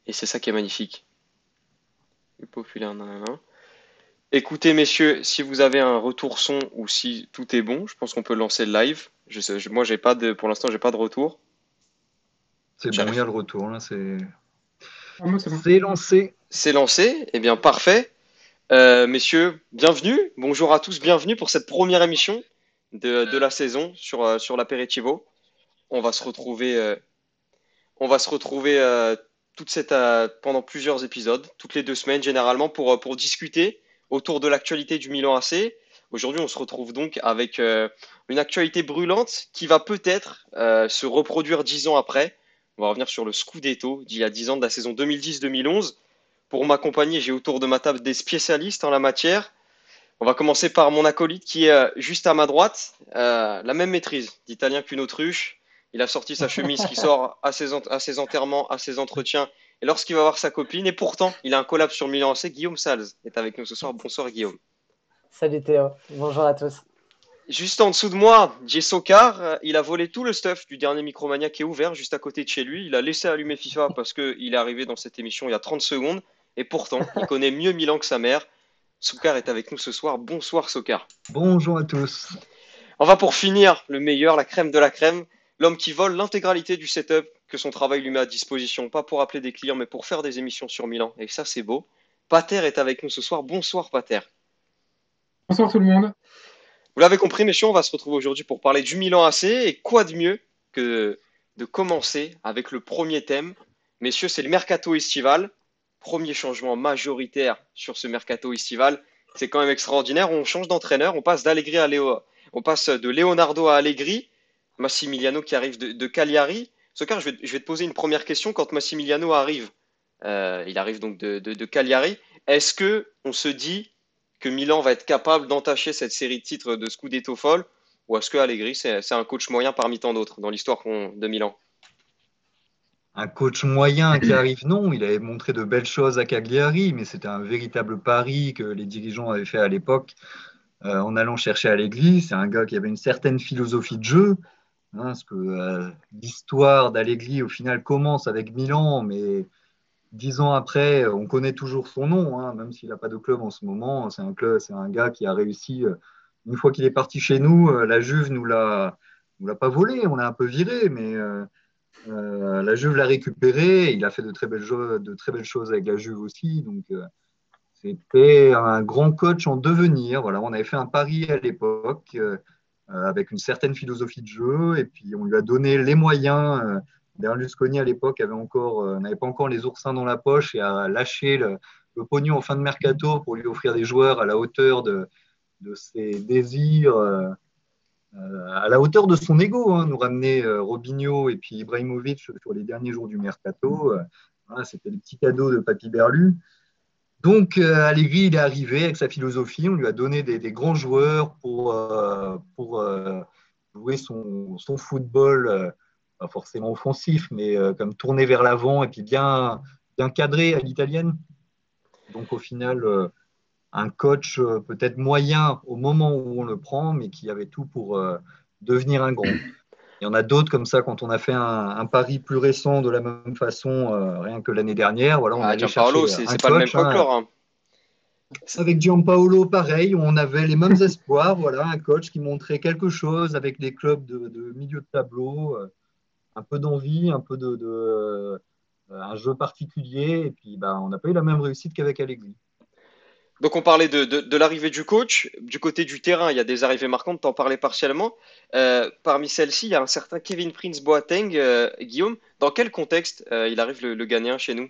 Et c'est ça qui est magnifique. Le populaire, nanana. Écoutez, messieurs, si vous avez un retour son ou si tout est bon, je pense qu'on peut lancer le live. Moi, pour l'instant, j'ai pas de retour. C'est bon, il y a J'arrive. le retour, là, Ah, moi, c'est bon. c'est lancé. C'est lancé. Eh bien, parfait. Messieurs, bienvenue. Bonjour à tous. Bienvenue pour cette première émission de la saison sur l'apéritivo. On va se retrouver, euh, on va se retrouver pendant plusieurs épisodes, toutes les 2 semaines généralement, pour discuter autour de l'actualité du Milan AC. Aujourd'hui, on se retrouve donc avec une actualité brûlante qui va peut-être se reproduire 10 ans après. On va revenir sur le Scudetto d'il y a 10 ans de la saison 2010-2011. Pour m'accompagner, j'ai autour de ma table des spécialistes en la matière. On va commencer par mon acolyte qui est juste à ma droite. La même maîtrise d'italien qu'une autruche. Il a sorti sa chemise qui sort à ses enterrements, à ses entretiens et lorsqu'il va voir sa copine. Et pourtant, il a un collab sur Milan AC. Guillaume Salz est avec nous ce soir. Bonsoir Guillaume. Salut Théo, bonjour à tous. Juste en dessous de moi, Jay Sokar, il a volé tout le stuff du dernier Micromania qui est ouvert juste à côté de chez lui. Il a laissé allumer FIFA parce qu'il est arrivé dans cette émission il y a 30 secondes. Et pourtant, il connaît mieux Milan que sa mère. Sokar est avec nous ce soir. Bonsoir Sokar. Bonjour à tous. Enfin, pour finir, le meilleur, la crème de la crème, l'homme qui vole l'intégralité du setup que son travail lui met à disposition, pas pour appeler des clients, mais pour faire des émissions sur Milan. Et ça, c'est beau. Pater est avec nous ce soir. Bonsoir, Pater. Bonsoir tout le monde. Vous l'avez compris, messieurs, on va se retrouver aujourd'hui pour parler du Milan AC. Et quoi de mieux que de commencer avec le premier thème. Messieurs, c'est le mercato estival. Premier changement majoritaire sur ce mercato estival. C'est quand même extraordinaire. On change d'entraîneur. On passe de Leonardo à Allegri. Massimiliano qui arrive de Cagliari. Sokar, je vais te poser une première question. Quand Massimiliano arrive, il arrive donc de Cagliari. Est-ce que on se dit que Milan va être capable d'entacher cette série de titres de Scudetto folle, ou est-ce que Allegri c'est un coach moyen parmi tant d'autres dans l'histoire de Milan? Un coach moyen qui arrive, non, il avait montré de belles choses à Cagliari, mais c'était un véritable pari que les dirigeants avaient fait à l'époque en allant chercher Allegri. C'est un gars qui avait une certaine philosophie de jeu, hein, parce que l'histoire d'Allegri, au final, commence avec Milan, mais 10 ans après, on connaît toujours son nom, hein, même s'il n'a pas de club en ce moment. C'est un gars qui a réussi. Une fois qu'il est parti chez nous, la Juve nous l'a pas volé, on l'a un peu viré, mais la Juve l'a récupéré. Il a fait de très belles choses avec la Juve aussi. Donc, c'était un grand coach en devenir. Voilà, on avait fait un pari à l'époque avec une certaine philosophie de jeu, et puis on lui a donné les moyens. Berlusconi à l'époque n'avait pas encore les oursins dans la poche et a lâché le pognon en fin de mercato pour lui offrir des joueurs à la hauteur de ses désirs, à la hauteur de son ego, hein, nous ramener Robinho et puis Ibrahimovic sur les derniers jours du mercato. Voilà, c'était le petit cadeau de Papy Berlu. Donc, Allegri, il est arrivé avec sa philosophie. On lui a donné des grands joueurs pour jouer son football, pas forcément offensif, mais comme tourner vers l'avant et puis bien cadré à l'italienne. Donc, au final, un coach peut-être moyen au moment où on le prend, mais qui avait tout pour devenir un grand. Il y en a d'autres comme ça, quand on a fait un pari plus récent de la même façon, rien que l'année dernière, voilà, on Ah, allait Gianpaolo, chercher c'est un c'est pas le même coach, hein. folklore, hein. Avec Gianpaolo, pareil, on avait les mêmes espoirs, voilà, un coach qui montrait quelque chose avec des clubs de milieu de tableau, un peu d'envie, un jeu particulier, et puis bah, on n'a pas eu la même réussite qu'avec Allegri. Donc on parlait de l'arrivée du coach. Du côté du terrain, il y a des arrivées marquantes, t'en parlais partiellement. Parmi celles-ci, il y a un certain Kevin Prince Boateng, Guillaume. Dans quel contexte il arrive le Ghanéen chez nous?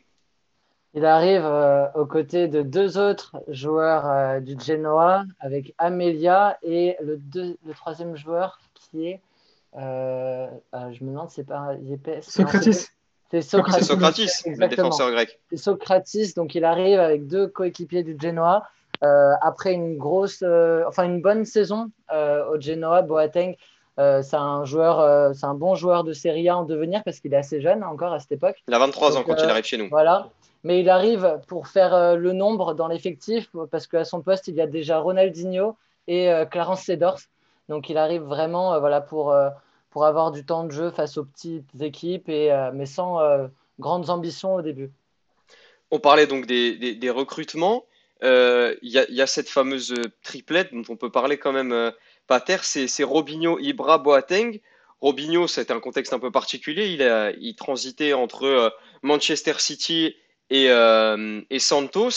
Il arrive aux côtés de deux autres joueurs du Genoa avec Amelia et le troisième joueur qui est, je me demande, c'est pas Yepes, non, Socratis. c'est C'est Socratis Socratis, Sofas. Socratis, le exactement. défenseur grec. C'est Socratis, donc il arrive avec deux coéquipiers du Genoa après une bonne saison au Genoa. Boateng, c'est un bon joueur de Serie A en devenir parce qu'il est assez jeune encore à cette époque. Il a 23 ans Donc quand il arrive chez nous. voilà. Mais il arrive pour faire le nombre dans l'effectif parce qu'à son poste, il y a déjà Ronaldinho et Clarence Seedorf. Donc il arrive vraiment voilà, pour avoir du temps de jeu face aux petites équipes, mais sans grandes ambitions au début. On parlait donc des recrutements. Il y a cette fameuse triplette dont on peut parler quand même, Pater, c'est Robinho, Ibra, Boateng. Robinho, c'était un contexte un peu particulier. Il transitait entre Manchester City et Santos.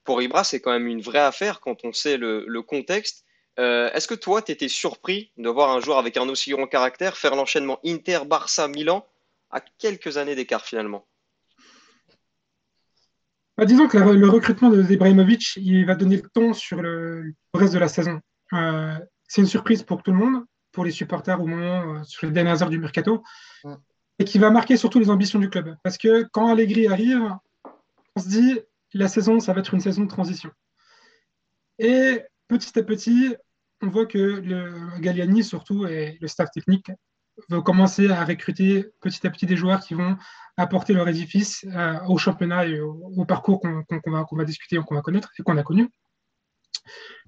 Pour Ibra, c'est quand même une vraie affaire quand on sait le contexte. Est-ce que toi, tu étais surpris de voir un joueur avec un aussi grand caractère faire l'enchaînement Inter, Barça, Milan à quelques années d'écart finalement? Bah, disons que le recrutement de Ibrahimovic, il va donner le ton sur le reste de la saison. C'est une surprise pour tout le monde, pour les supporters au moment, sur les dernières heures du mercato, Mm. et qui va marquer surtout les ambitions du club. Parce que quand Allegri arrive, on se dit, la saison, ça va être une saison de transition. Et petit à petit, on voit que le Galliani, surtout, et le staff technique, vont commencer à recruter petit à petit des joueurs qui vont apporter leur édifice au championnat et au parcours qu'on va discuter, qu'on va connaître et qu'on a connu.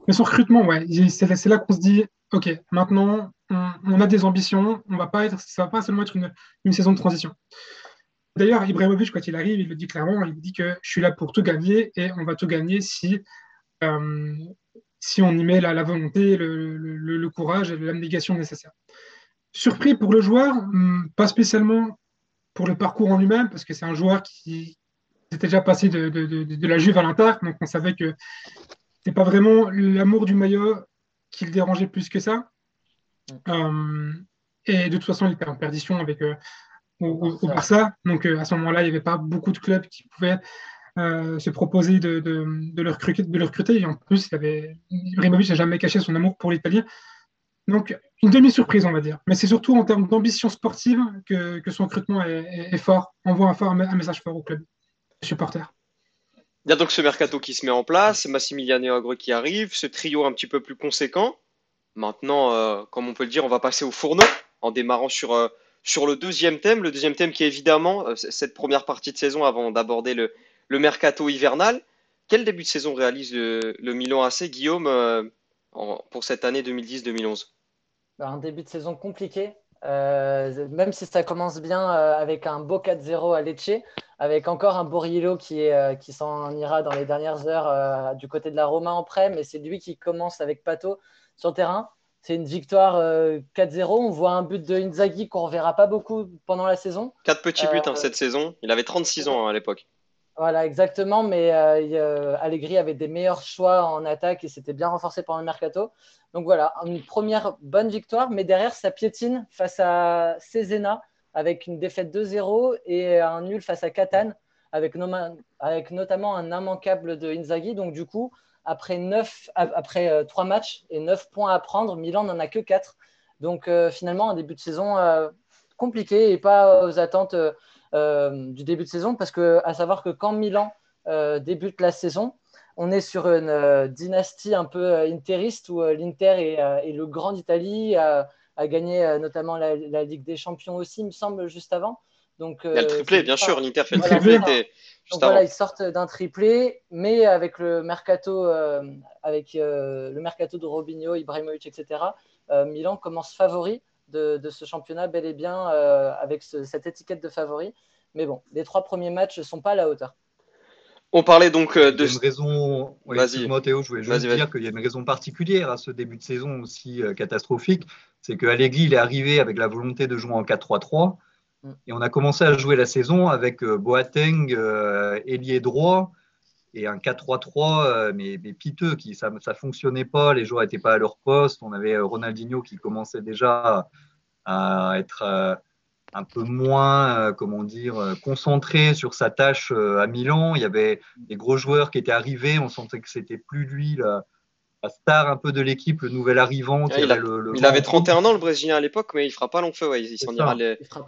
Mais son recrutement, ouais, c'est là qu'on se dit, OK, maintenant, on a des ambitions, ça va pas seulement être une saison de transition. D'ailleurs, Ibrahimovic, quand il arrive, il le dit clairement, il dit que je suis là pour tout gagner et on va tout gagner euh, si on y met la volonté, le courage et l'abnégation nécessaire. Surpris pour le joueur, pas spécialement pour le parcours en lui-même, parce que c'est un joueur qui était déjà passé de la Juve à l'Inter, donc on savait que c'est pas vraiment l'amour du maillot qui le dérangeait plus que ça. Euh, et de toute façon, il était en perdition avec au Barça, donc à ce moment-là, il n'y avait pas beaucoup de clubs qui pouvaient se proposer de le recruter. Et en plus, Ibrahimovic n'a jamais caché son amour pour l'Italie. Donc, une demi-surprise, on va dire. Mais c'est surtout en termes d'ambition sportive que son recrutement est fort. Envoie un message fort au club, aux supporters. Il y a donc ce mercato qui se met en place, Massimiliano Agre qui arrive, ce trio un petit peu plus conséquent. Maintenant, comme on peut le dire, on va passer au fourneau en démarrant sur le deuxième thème. Le deuxième thème qui est évidemment cette première partie de saison avant d'aborder le mercato hivernal. Quel début de saison réalise le Milan AC, Guillaume, pour cette année 2010-2011? Un début de saison compliqué, même si ça commence bien avec un beau 4-0 à Lecce, avec encore un Borriello qui s'en ira dans les dernières heures du côté de la Roma en prêt, mais c'est lui qui commence avec Pato sur le terrain. C'est une victoire 4-0. On voit un but de Inzaghi qu'on ne reverra pas beaucoup pendant la saison. 4 petits buts cette saison. Il avait 36 ans à l'époque. Voilà, exactement, mais Allegri avait des meilleurs choix en attaque et s'était bien renforcé pendant le mercato. Donc voilà, une première bonne victoire, mais derrière, ça piétine face à Cesena avec une défaite 2-0 et un nul face à Catane avec notamment un immanquable de Inzaghi. Donc du coup, après 3 matchs et 9 points à prendre, Milan n'en a que 4. Donc finalement, un début de saison compliqué et pas aux attentes du début de saison, parce à savoir que quand Milan débute la saison, on est sur une dynastie un peu interiste où l'Inter est le grand d'Italie, a gagné notamment la Ligue des Champions aussi, il me semble, juste avant. Donc, il y a le triplé, bien sûr, l'Inter fait le voilà, triplé juste avant. Voilà, ils sortent d'un triplé, mais avec le mercato de Robinho, Ibrahimovic, etc., Milan commence favori de ce championnat bel et bien avec cette étiquette de favori. Mais bon, les 3 premiers matchs ne sont pas à la hauteur. On parlait donc de... Il y a une raison, oui, excuse-moi Théo, je voulais juste Vas-y. dire qu'il y a une raison particulière à ce début de saison aussi catastrophique, c'est que Allegri il est arrivé avec la volonté de jouer en 4-3-3 et on a commencé à jouer la saison avec Boateng, ailier droit et un 4-3-3 mais piteux, ça ne fonctionnait pas, les joueurs n'étaient pas à leur poste, on avait Ronaldinho qui commençait déjà à être un peu moins, concentré sur sa tâche à Milan. Il y avait des gros joueurs qui étaient arrivés. On sentait que c'était plus lui, la star un peu de l'équipe, le nouvel arrivant. Il avait 31 ans, le Brésilien, à l'époque, mais il fera pas long feu. Ouais. Il s'en ira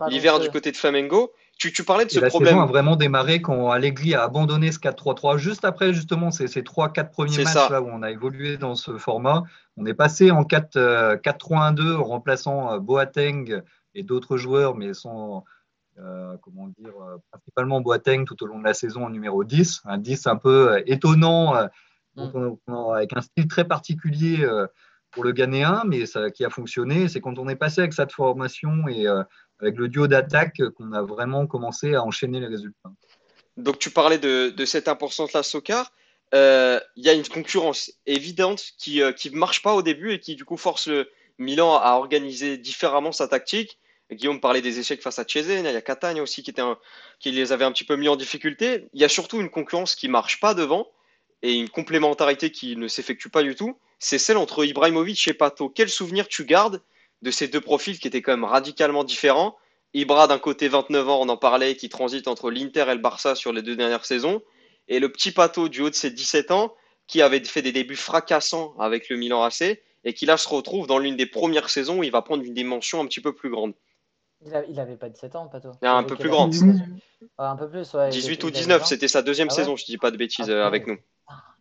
l'hiver du côté de Flamengo. Tu parlais de ce problème. La saison a vraiment démarré quand Allegri a abandonné ce 4-3-3. Juste après, justement, ces 3-4 premiers matchs là où on a évolué dans ce format. On est passé en 4-3-1-2 en remplaçant Boateng et d'autres joueurs, mais sans, principalement Boateng tout au long de la saison en numéro 10. Un 10 un peu étonnant, avec un style très particulier pour le Ghanéen, mais qui a fonctionné. C'est quand on est passé avec cette formation et avec le duo d'attaque qu'on a vraiment commencé à enchaîner les résultats. Donc tu parlais de cette importance-là, Sokar. Il y a une concurrence évidente qui marche pas au début et qui du coup force le Milan à organiser différemment sa tactique. Guillaume parlait des échecs face à Cesena, il y a Catania aussi qui les avait un petit peu mis en difficulté. Il y a surtout une concurrence qui marche pas devant et une complémentarité qui ne s'effectue pas du tout. C'est celle entre Ibrahimovic et Pato. Quel souvenir tu gardes de ces deux profils qui étaient quand même radicalement différents? Ibra d'un côté 29 ans, on en parlait, qui transite entre l'Inter et le Barça sur les 2 dernières saisons, et le petit Pato du haut de ses 17 ans, qui avait fait des débuts fracassants avec le Milan AC, et qui là se retrouve dans l'une des premières saisons où il va prendre une dimension un petit peu plus grande. Il avait pas 17 ans, Pato. Un Il avait peu quel plus âge? grand. 19. Un peu plus, ouais. 18 ou Il avait 19, 20. c'était sa deuxième Ah ouais? saison, je dis pas de bêtises Ah, avec nous.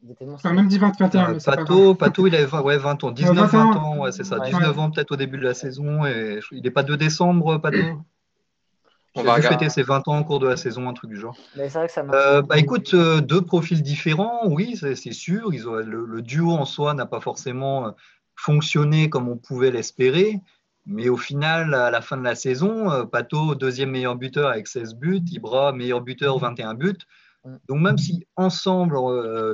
il était Enfin, monstrueux. même dit 20, 21, mais c'est pas grave. Pato, il avait 20 ans, 19, 20 20 ans. ans, ouais, c'est ça, Ouais. 19 ans peut-être au début de la saison. Et il n'est pas 2 décembre, Pato? On Il a va dû regarder. fêter ses 20 ans au cours de la saison, un truc du genre. Mais c'est vrai que ça marche. Bah écoute, deux profils différents, oui, c'est sûr. Le duo en soi n'a pas forcément fonctionné comme on pouvait l'espérer. Mais au final, à la fin de la saison, Pato, deuxième meilleur buteur avec 16 buts, Ibra, meilleur buteur, 21 buts. Mm. Donc même si ensemble,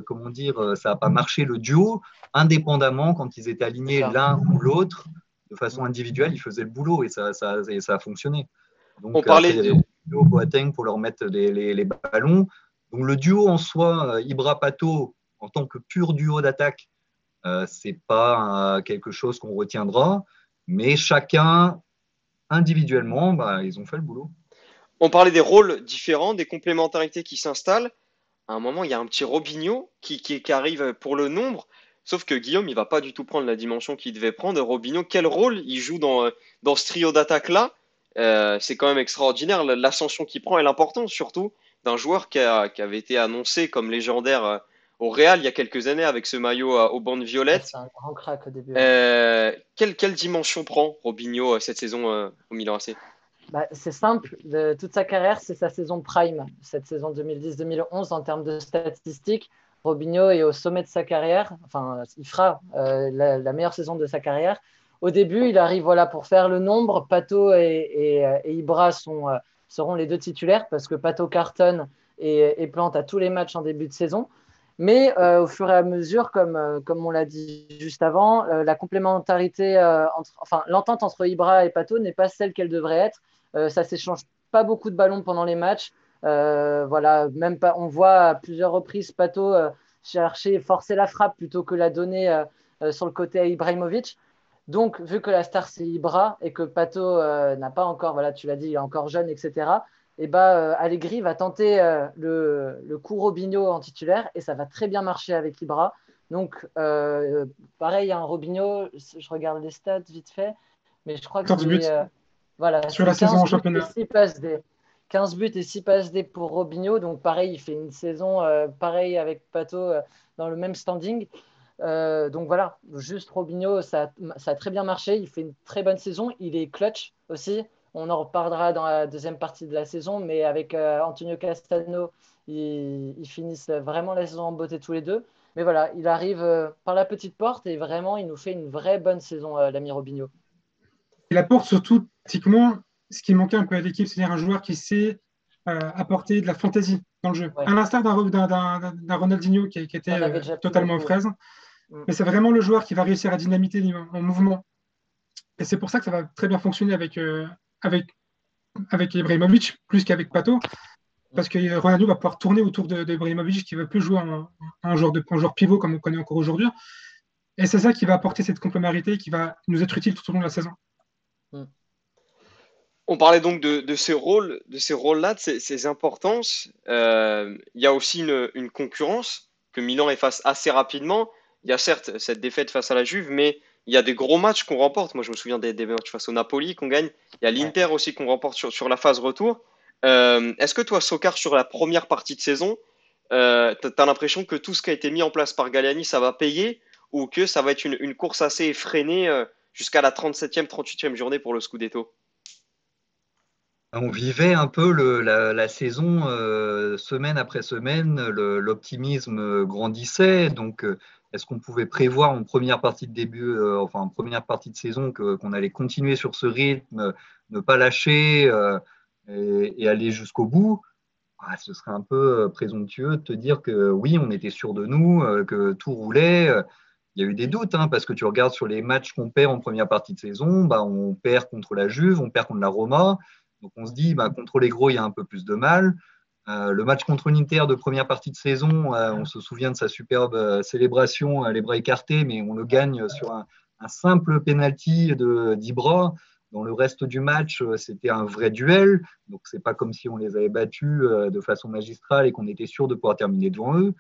comment dire, ça n'a pas marché le duo, indépendamment, quand ils étaient alignés Ça. l'un ou l'autre, de façon Mm. individuelle, ils faisaient le boulot et ça a fonctionné. On Donc parlait après, il y avait de... Robinho, Boateng pour leur mettre les ballons. Donc le duo en soi, Ibra-Pato, en tant que pur duo d'attaque, c'est pas quelque chose qu'on retiendra, mais chacun individuellement, bah, ils ont fait le boulot. On parlait des rôles différents, des complémentarités qui s'installent. À un moment, il y a un petit Robinho qui arrive pour le nombre. Sauf que Guillaume, il va pas du tout prendre la dimension qu'il devait prendre. Robinho, quel rôle il joue dans ce trio d'attaque-là? C'est quand même extraordinaire l'ascension qu'il prend et l'importance surtout d'un joueur qui avait été annoncé comme légendaire au Real il y a quelques années avec ce maillot aux bandes Ouais, violettes. c'est un grand crack au début. Quelle dimension prend Robinho cette saison au Milan AC? Bah, c'est simple, toute sa carrière, c'est sa saison prime, cette saison 2010-2011 en termes de statistiques. Robinho est au sommet de sa carrière, enfin, il fera la meilleure saison de sa carrière. Au début, il arrive voilà, pour faire le nombre. Pato et Ibra seront les deux titulaires parce que Pato cartonne et plante à tous les matchs en début de saison. Mais au fur et à mesure, comme on l'a dit juste avant, la complémentarité, enfin, l'entente entre Ibra et Pato n'est pas celle qu'elle devrait être. Ça s'échange pas beaucoup de ballons pendant les matchs. Voilà, même pas, on voit à plusieurs reprises Pato chercher, forcer la frappe plutôt que la donner sur le côté à Ibrahimovic. Donc, vu que la star c'est Ibra et que Pato n'a pas encore, voilà, tu l'as dit, il est encore jeune, etc. Et bah, Allegri va tenter le coup Robinho en titulaire et ça va très bien marcher avec Ibra. Donc, pareil, un Robinho, je regarde les stats vite fait, mais je crois que 14 buts voilà, sur c'est la saison 15 en buts et championnat. 6 passes D. 15 buts et 6 passes D pour Robinho. Donc, pareil, il fait une saison pareil avec Pato dans le même standing. Donc, voilà, juste Robinho, ça a très bien marché. Il fait une très bonne saison. Il est clutch aussi. On en reparlera dans la deuxième partie de la saison. Mais avec Antonio Castano, ils finissent vraiment la saison en beauté tous les deux. Mais voilà, il arrive par la petite porte et vraiment, il nous fait une vraie bonne saison, l'ami Robinho. Il apporte surtout, typiquement, ce qui manquait un peu à l'équipe, c'est-à-dire un joueur qui sait apporter de la fantaisie dans le jeu. Ouais. À l'instar d'un Ronaldinho qui était On avait déjà totalement aux beaucoup. fraises. Mais c'est vraiment le joueur qui va réussir à dynamiter en mouvement. Et c'est pour ça que ça va très bien fonctionner avec Ibrahimovic plus qu'avec Pato. Parce que Ronaldo va pouvoir tourner autour de Ibrahimovic qui ne veut plus jouer en joueur pivot comme on connaît encore aujourd'hui. Et c'est ça qui va apporter cette complémentarité qui va nous être utile tout au long de la saison. On parlait donc de ces rôles, de ces rôles-là, de ces importances. Il y a aussi une concurrence que Milan efface assez rapidement. Il y a certes cette défaite face à la Juve, mais il y a des gros matchs qu'on remporte. Moi, je me souviens des matchs face au Napoli qu'on gagne. Il y a l'Inter aussi qu'on remporte sur la phase retour. Est-ce que toi, Sokar, sur la première partie de saison, t'as l'impression que tout ce qui a été mis en place par Galliani, ça va payer ou que ça va être une course assez effrénée jusqu'à la 37e, 38e journée pour le Scudetto? On vivait un peu la saison semaine après semaine, l'optimisme grandissait. Donc, est-ce qu'on pouvait prévoir en première partie de début, enfin en première partie de saison, qu'on allait continuer sur ce rythme, ne pas lâcher et aller jusqu'au bout? ce serait un peu présomptueux de te dire que oui, on était sûr de nous, que tout roulait. Il y a eu des doutes, hein, parce que tu regardes sur les matchs qu'on perd en première partie de saison, bah, on perd contre la Juve, on perd contre la Roma. Donc on se dit, bah, contre les gros, il y a un peu plus de mal. Le match contre l'Inter de première partie de saison, on se souvient de sa superbe célébration, les bras écartés, mais on le gagne sur un simple penalty d'Ibra. Dans le reste du match, c'était un vrai duel. Donc, c'est pas comme si on les avait battus de façon magistrale et qu'on était sûr de pouvoir terminer devant eux.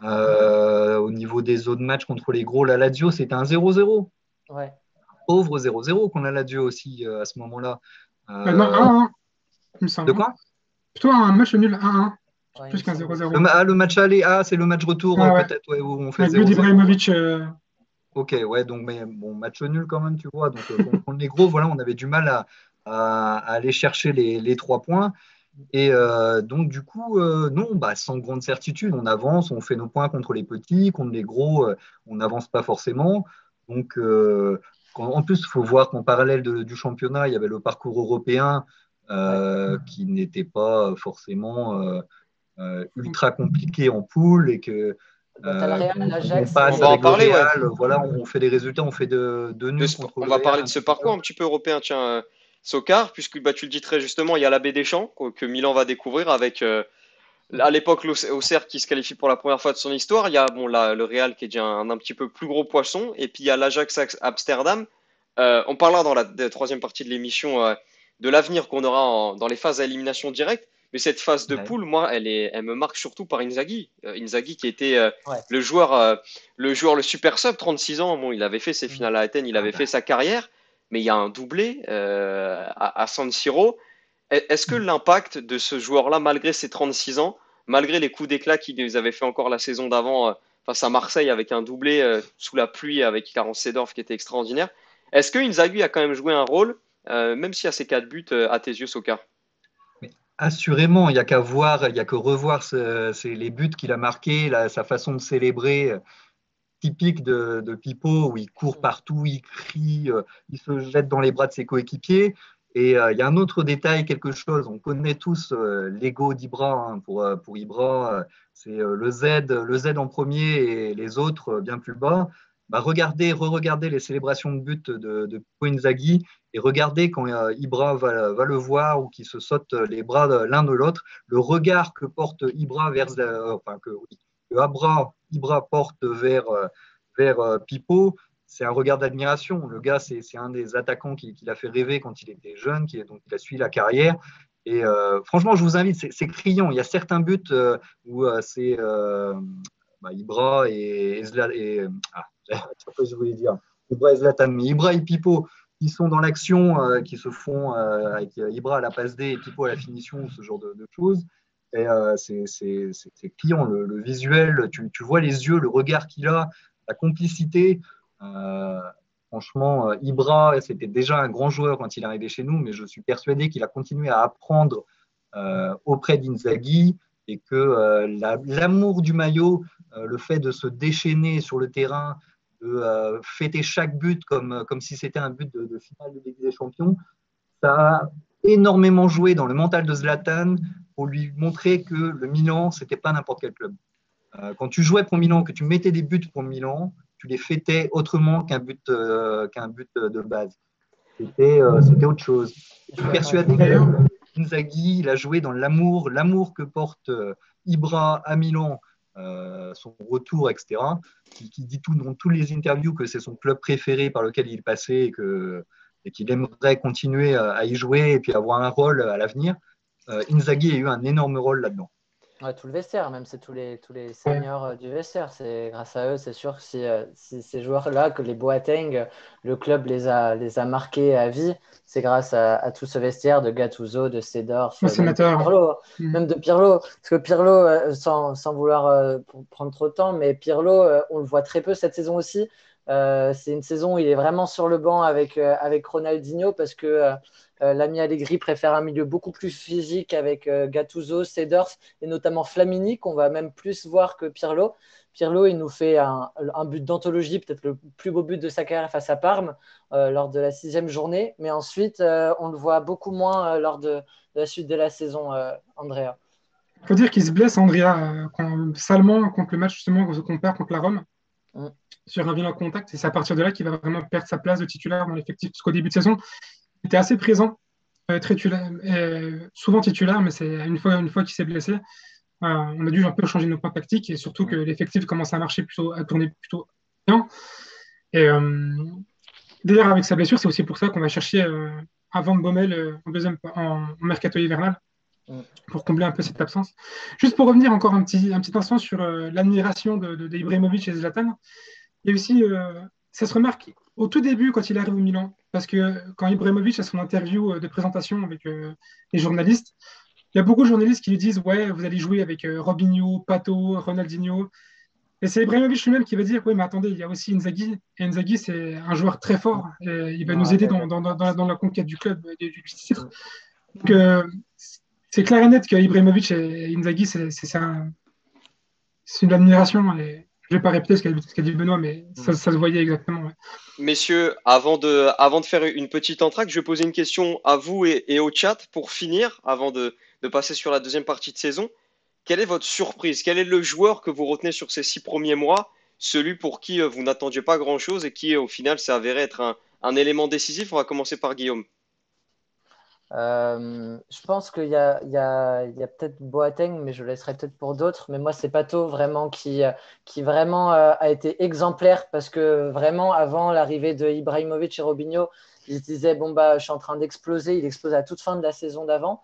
Au niveau des autres matchs contre les gros, la Lazio, c'était un 0-0. Ouais. Pauvre 0-0 qu'on a la Lazio aussi à ce moment-là. Non, 1-1, il me De semble. quoi? Plutôt un match nul 1-1, Ouais, il plus me qu'un semble. 0-0. Le match aller, c'est le match retour Ah ouais, peut-être ouais, où on fait avec but 0-0. d'Ibrahimovic. Ok, ouais, donc mais bon, match nul quand même, tu vois. Donc contre les gros, voilà, on avait du mal à aller chercher les 3 points. Et donc du coup, non, bah, sans grande certitude, on avance, on fait nos points contre les petits, contre les gros, on n'avance pas forcément. Donc en plus, il faut voir qu'en parallèle du championnat, il y avait le parcours européen Ouais. qui n'était pas forcément ultra compliqué en poule et que Bah, t'as le Real, on l'Ajax On passe va et en avec le parler, ouais. Real, voilà, on fait des résultats, on fait de nuls contre On le va Real parler de un ce petit peu. parcours un petit peu européen, tiens, Sokar, puisque bah, tu le dis très justement, il y a la baie des Champs que Milan va découvrir avec à l'époque l'Auxerre qui se qualifie pour la première fois de son histoire. Il y a bon, le Real qui est déjà un petit peu plus gros poisson, et puis il y a l'Ajax Amsterdam. On parlera dans la troisième partie de l'émission de l'avenir qu'on aura dans les phases à élimination directe. Mais cette phase de Ouais. poule, moi, elle me marque surtout par Inzaghi. Inzaghi qui était ouais. le joueur, le super sub, 36 ans. Bon, il avait fait ses Mm. finales à Athènes, il Ah avait bah. fait sa carrière, mais il y a un doublé à San Siro. Est-ce que l'impact de ce joueur-là, malgré ses 36 ans, malgré les coups d'éclat qu'il nous avait fait encore la saison d'avant face à Marseille avec un doublé sous la pluie avec Clarence Seedorf qui était extraordinaire, est-ce que Inzaghi a quand même joué un rôle, même s'il y a ces 4 buts à tes yeux, Soka? Mais assurément, il n'y a qu'à voir, il y a que revoir les buts qu'il a marqués, sa façon de célébrer, typique de Pipo, où il court Mm. partout, il crie, il se jette dans les bras de ses coéquipiers. Et il y a un autre détail, quelque chose, on connaît tous l'ego d'Ibra, hein, pour Ibra, c'est le Z en premier et les autres bien plus bas. Bah, re-regardez les célébrations de but de Pipo Inzaghi et regardez quand Ibra va le voir ou qu'il se saute les bras l'un de l'autre, le regard que porte Ibra enfin que Ibra porte vers Pipo, c'est un regard d'admiration. Le gars, c'est un des attaquants qui l'a fait rêver quand il était jeune, donc il a suivi la carrière. Et franchement, je vous invite, c'est criant. Il y a certains buts où c'est Ibra et Zlatan. Je voulais dire Ibra et Zlatan, mais Ibra et Pipo, qui sont dans l'action, qui se font avec Ibra à la passe D et Pipo à la finition, ce genre de choses. Et c'est client, le visuel, tu vois les yeux, le regard qu'il a, la complicité. Euh, Franchement, Ibra, c'était déjà un grand joueur quand il est arrivé chez nous, mais je suis persuadé qu'il a continué à apprendre auprès d'Inzaghi et que l'amour du maillot, le fait de se déchaîner sur le terrain, de fêter chaque but comme si c'était un but de finale de Ligue des Champions, ça a énormément joué dans le mental de Zlatan pour lui montrer que le Milan, c'était pas n'importe quel club. Quand tu jouais pour Milan, que tu mettais des buts pour Milan, tu les fêtais autrement qu'un but de base. C'était autre chose. Je Je suis suis d'accord avec persuadé toi. D'ailleurs, que Inzaghi, il a joué dans l'amour que porte Ibra à Milan, son retour, etc. Qui dit tout dans tous les interviews que c'est son club préféré par lequel il passait et qu'il aimerait continuer à y jouer et puis avoir un rôle à l'avenir. Inzaghi a eu un énorme rôle là-dedans. Ouais, tout le vestiaire, même c'est tous les ouais. seniors du vestiaire. C'est grâce à eux, c'est sûr que si ces joueurs-là, que les Boateng, le club les a marqués à vie, c'est grâce à tout ce vestiaire de Gattuso, de Seedorf, Au même de sénateur. Pirlo. Mm. Même de Pirlo. Parce que Pirlo, sans vouloir prendre trop de temps, mais Pirlo, on le voit très peu cette saison aussi. C'est une saison où il est vraiment sur le banc avec Ronaldinho parce que l'ami Allegri préfère un milieu beaucoup plus physique avec Gattuso, Seedorf et notamment Flamini, qu'on va même plus voir que Pirlo. Pirlo, il nous fait un but d'anthologie, peut-être le plus beau but de sa carrière face à Parme lors de la 6e journée. Mais ensuite, on le voit beaucoup moins lors de la suite de la saison, Andrea. Il faut dire qu'il se blesse, Andrea, salement contre le match justement qu'on perd contre la Rome, Mm. sur un violent contact. Et c'est à partir de là qu'il va vraiment perdre sa place de titulaire dans l'effectif. Parce qu'au début de saison, il était assez présent, souvent titulaire, mais c'est une fois qu'il s'est blessé, on a dû un peu changer nos plans tactiques et surtout que l'effectif commence à marcher plutôt, à tourner plutôt bien. Et d'ailleurs, avec sa blessure, c'est aussi pour ça qu'on va chercher Van Bommel en mercato hivernal Mm. pour combler un peu cette absence. Juste pour revenir encore un petit instant sur l'admiration de Ibrahimovic et Zlatan, il y a aussi, ça se remarque au tout début quand il arrive au Milan, parce que quand Ibrahimovic a son interview de présentation avec les journalistes, il y a beaucoup de journalistes qui lui disent ouais, vous allez jouer avec Robinho, Pato, Ronaldinho. Et c'est Ibrahimovic lui-même qui va dire oui, mais attendez, il y a aussi Inzaghi. Et Inzaghi, c'est un joueur très fort. Et il va nous aider dans la conquête du club, du titre. Donc, c'est clair et net que Ibrahimovic et Inzaghi, c'est une admiration. Et je ne vais pas répéter ce qu'a dit Benoît, mais ça se voyait exactement. Ouais. Messieurs, avant de faire une petite entracte, je vais poser une question à vous et au chat pour finir, avant de passer sur la deuxième partie de saison. Quelle est votre surprise? Quel est le joueur que vous retenez sur ces 6 premiers mois? Celui pour qui vous n'attendiez pas grand-chose et qui, au final, s'est avéré être un élément décisif? On va commencer par Guillaume. Je pense qu'il y a peut-être Boateng, mais je le laisserai peut-être pour d'autres. Mais moi, c'est Pato vraiment qui vraiment a été exemplaire parce que vraiment, avant l'arrivée de Ibrahimovic et Robinho, ils se disaient bon, bah, je suis en train d'exploser. Il explose à toute fin de la saison d'avant.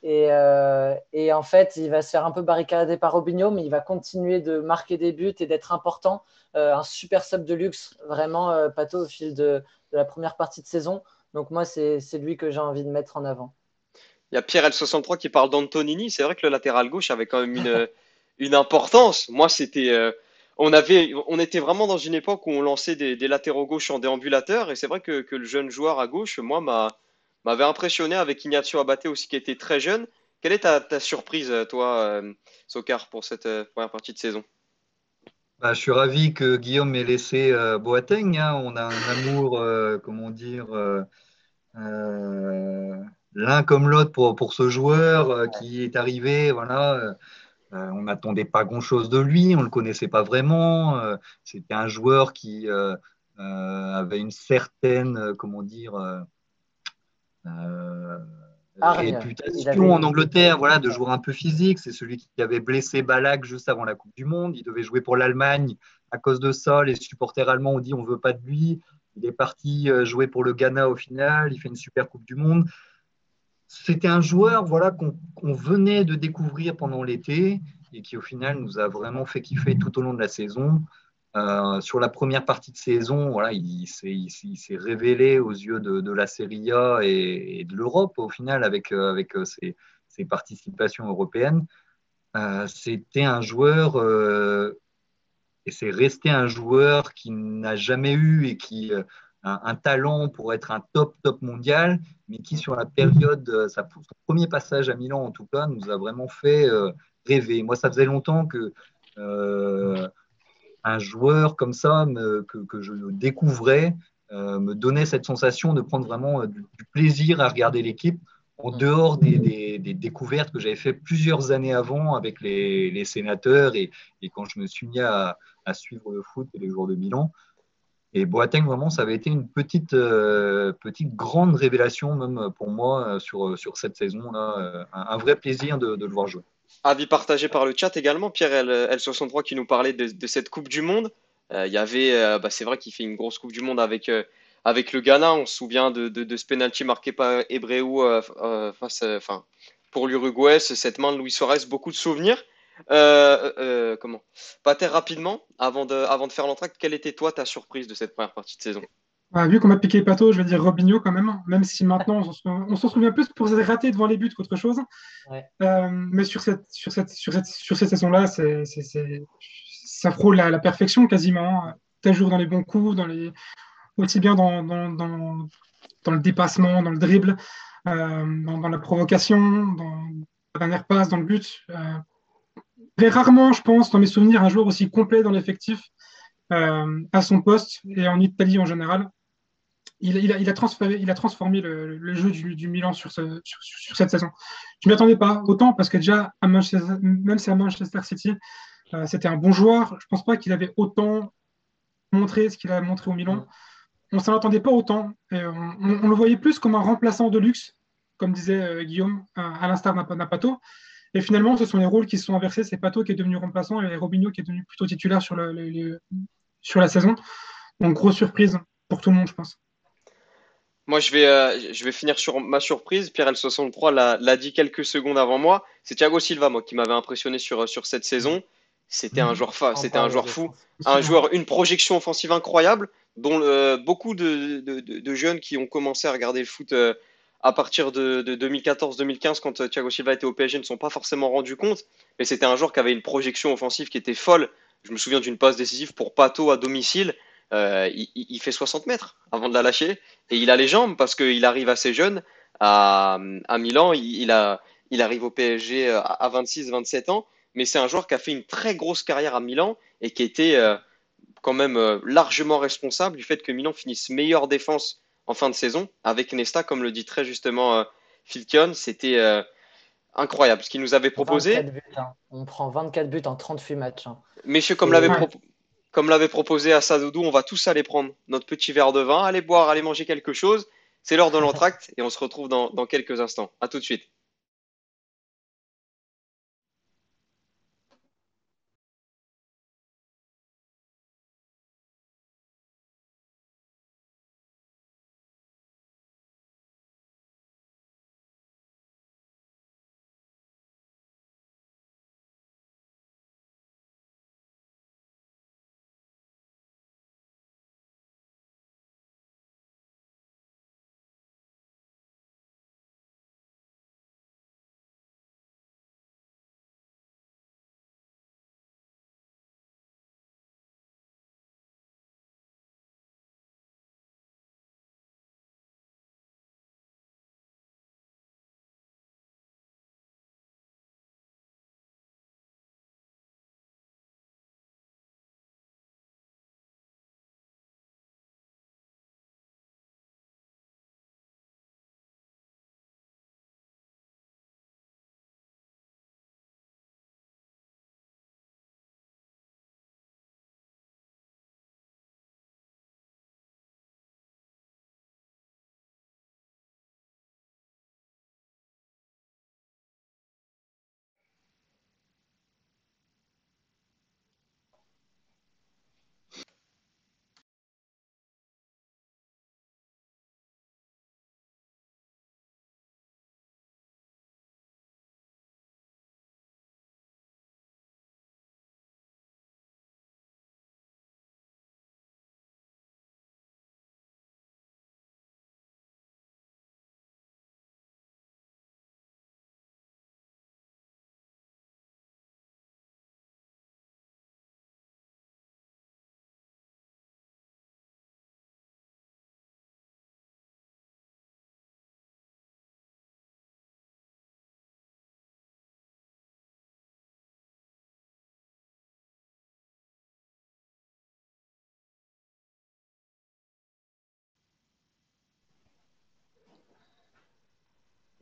Et en fait, il va se faire un peu barricader par Robinho, mais il va continuer de marquer des buts et d'être important. Un super sub de luxe, vraiment, Pato, au fil de la première partie de saison. Donc moi, c'est lui que j'ai envie de mettre en avant. Il y a Pierre L63 qui parle d'Antonini. C'est vrai que le latéral gauche avait quand même une importance. Moi, on était vraiment dans une époque où on lançait des latéraux gauche en déambulateur. Et c'est vrai que le jeune joueur à gauche, moi, m'avait impressionné avec Ignacio Abate aussi, qui était très jeune. Quelle est ta surprise, toi, Sokar, pour cette première partie de saison? Bah, je suis ravi que Guillaume ait laissé Boateng, hein. On a un amour, comment dire, euh, l'un comme l'autre pour ce joueur qui est arrivé. Voilà, on n'attendait pas grand-chose de lui, on ne le connaissait pas vraiment. C'était un joueur qui avait une certaine, comment dire, euh, Hargne, il avait réputation en une... Angleterre, voilà, de joueur un peu physique. C'est celui qui avait blessé Ballack juste avant la Coupe du Monde. Il devait jouer pour l'Allemagne. À cause de ça, les supporters allemands ont dit on ne veut pas de lui. Il est parti jouer pour le Ghana au final. Il fait une super Coupe du Monde. C'était un joueur voilà, qu'on venait de découvrir pendant l'été et qui au final nous a vraiment fait kiffer tout au long de la saison. Sur la première partie de saison, voilà, il s'est révélé aux yeux de la Serie A et de l'Europe au final avec ses participations européennes. C'était un joueur et c'est resté un joueur qui n'a jamais eu et qui un talent pour être un top mondial, mais qui sur la période, son premier passage à Milan en tout cas, nous a vraiment fait rêver. Moi, ça faisait longtemps que un joueur comme ça que je découvrais me donnait cette sensation de prendre vraiment du plaisir à regarder l'équipe en dehors des découvertes que j'avais fait plusieurs années avant avec les sénateurs et quand je me suis mis à suivre le foot et les joueurs de Milan. Et Boateng, vraiment, ça avait été une petite grande révélation, même pour moi, sur cette saison-là. Un vrai plaisir de le voir jouer. Avis partagé par le chat également, Pierre L63 qui nous parlait de cette Coupe du Monde. Il y avait, c'est vrai qu'il fait une grosse Coupe du Monde avec le Ghana. On se souvient de ce penalty marqué par Ebreu pour l'Uruguay, cette main de Luis Suarez, beaucoup de souvenirs. Comment? Pater, rapidement, avant de faire l'entracte, quelle était toi ta surprise de cette première partie de saison? Vu qu'on m'a piqué Pato, je vais dire Robinho quand même si maintenant on s'en souvient plus pour ses ratés devant les buts qu'autre chose. Ouais. Mais sur cette saison-là, ça frôle la perfection quasiment. Toujours dans les bons coups, aussi bien dans le dépassement, dans le dribble, dans la provocation, dans la dernière passe, dans le but. Très rarement, je pense, dans mes souvenirs, un joueur aussi complet dans l'effectif à son poste et en Italie en général. il a transformé le jeu du Milan sur cette saison. Je ne m'y attendais pas autant parce que déjà, même si à Manchester City, c'était un bon joueur, je ne pense pas qu'il avait autant montré ce qu'il a montré au Milan. On ne s'en attendait pas autant. Et on le voyait plus comme un remplaçant de luxe, comme disait Guillaume, à l'instar d'un Pato. Et finalement, ce sont les rôles qui se sont inversés. C'est Pato qui est devenu remplaçant et Robinho qui est devenu plutôt titulaire sur la saison. Donc, grosse surprise pour tout le monde, je pense. Moi, je vais finir sur ma surprise. Pierre L63 l'a dit quelques secondes avant moi. C'est Thiago Silva, moi, qui m'avait impressionné sur cette saison. C'était un joueur, c'était un joueur fou, une projection offensive incroyable, dont beaucoup de jeunes qui ont commencé à regarder le foot à partir de 2014-2015, quand Thiago Silva était au PSG, ne sont pas forcément rendus compte. Mais c'était un joueur qui avait une projection offensive qui était folle. Je me souviens d'une passe décisive pour Pato à domicile. Il fait 60 mètres avant de la lâcher et il a les jambes parce qu'il arrive assez jeune à Milan. Il arrive au PSG à 26-27 ans, mais c'est un joueur qui a fait une très grosse carrière à Milan et qui était quand même largement responsable du fait que Milan finisse meilleure défense en fin de saison avec Nesta, comme le dit très justement Filkion. C'était incroyable ce qu'il nous avait proposé. 24 buts, hein. On prend 24 buts en 38 matchs. Hein. Messieurs, Ouais. comme l'avait proposé à Sadoudou, on va tous aller prendre notre petit verre de vin, aller boire, aller manger quelque chose. C'est l'heure de l'entracte et on se retrouve dans quelques instants. À tout de suite.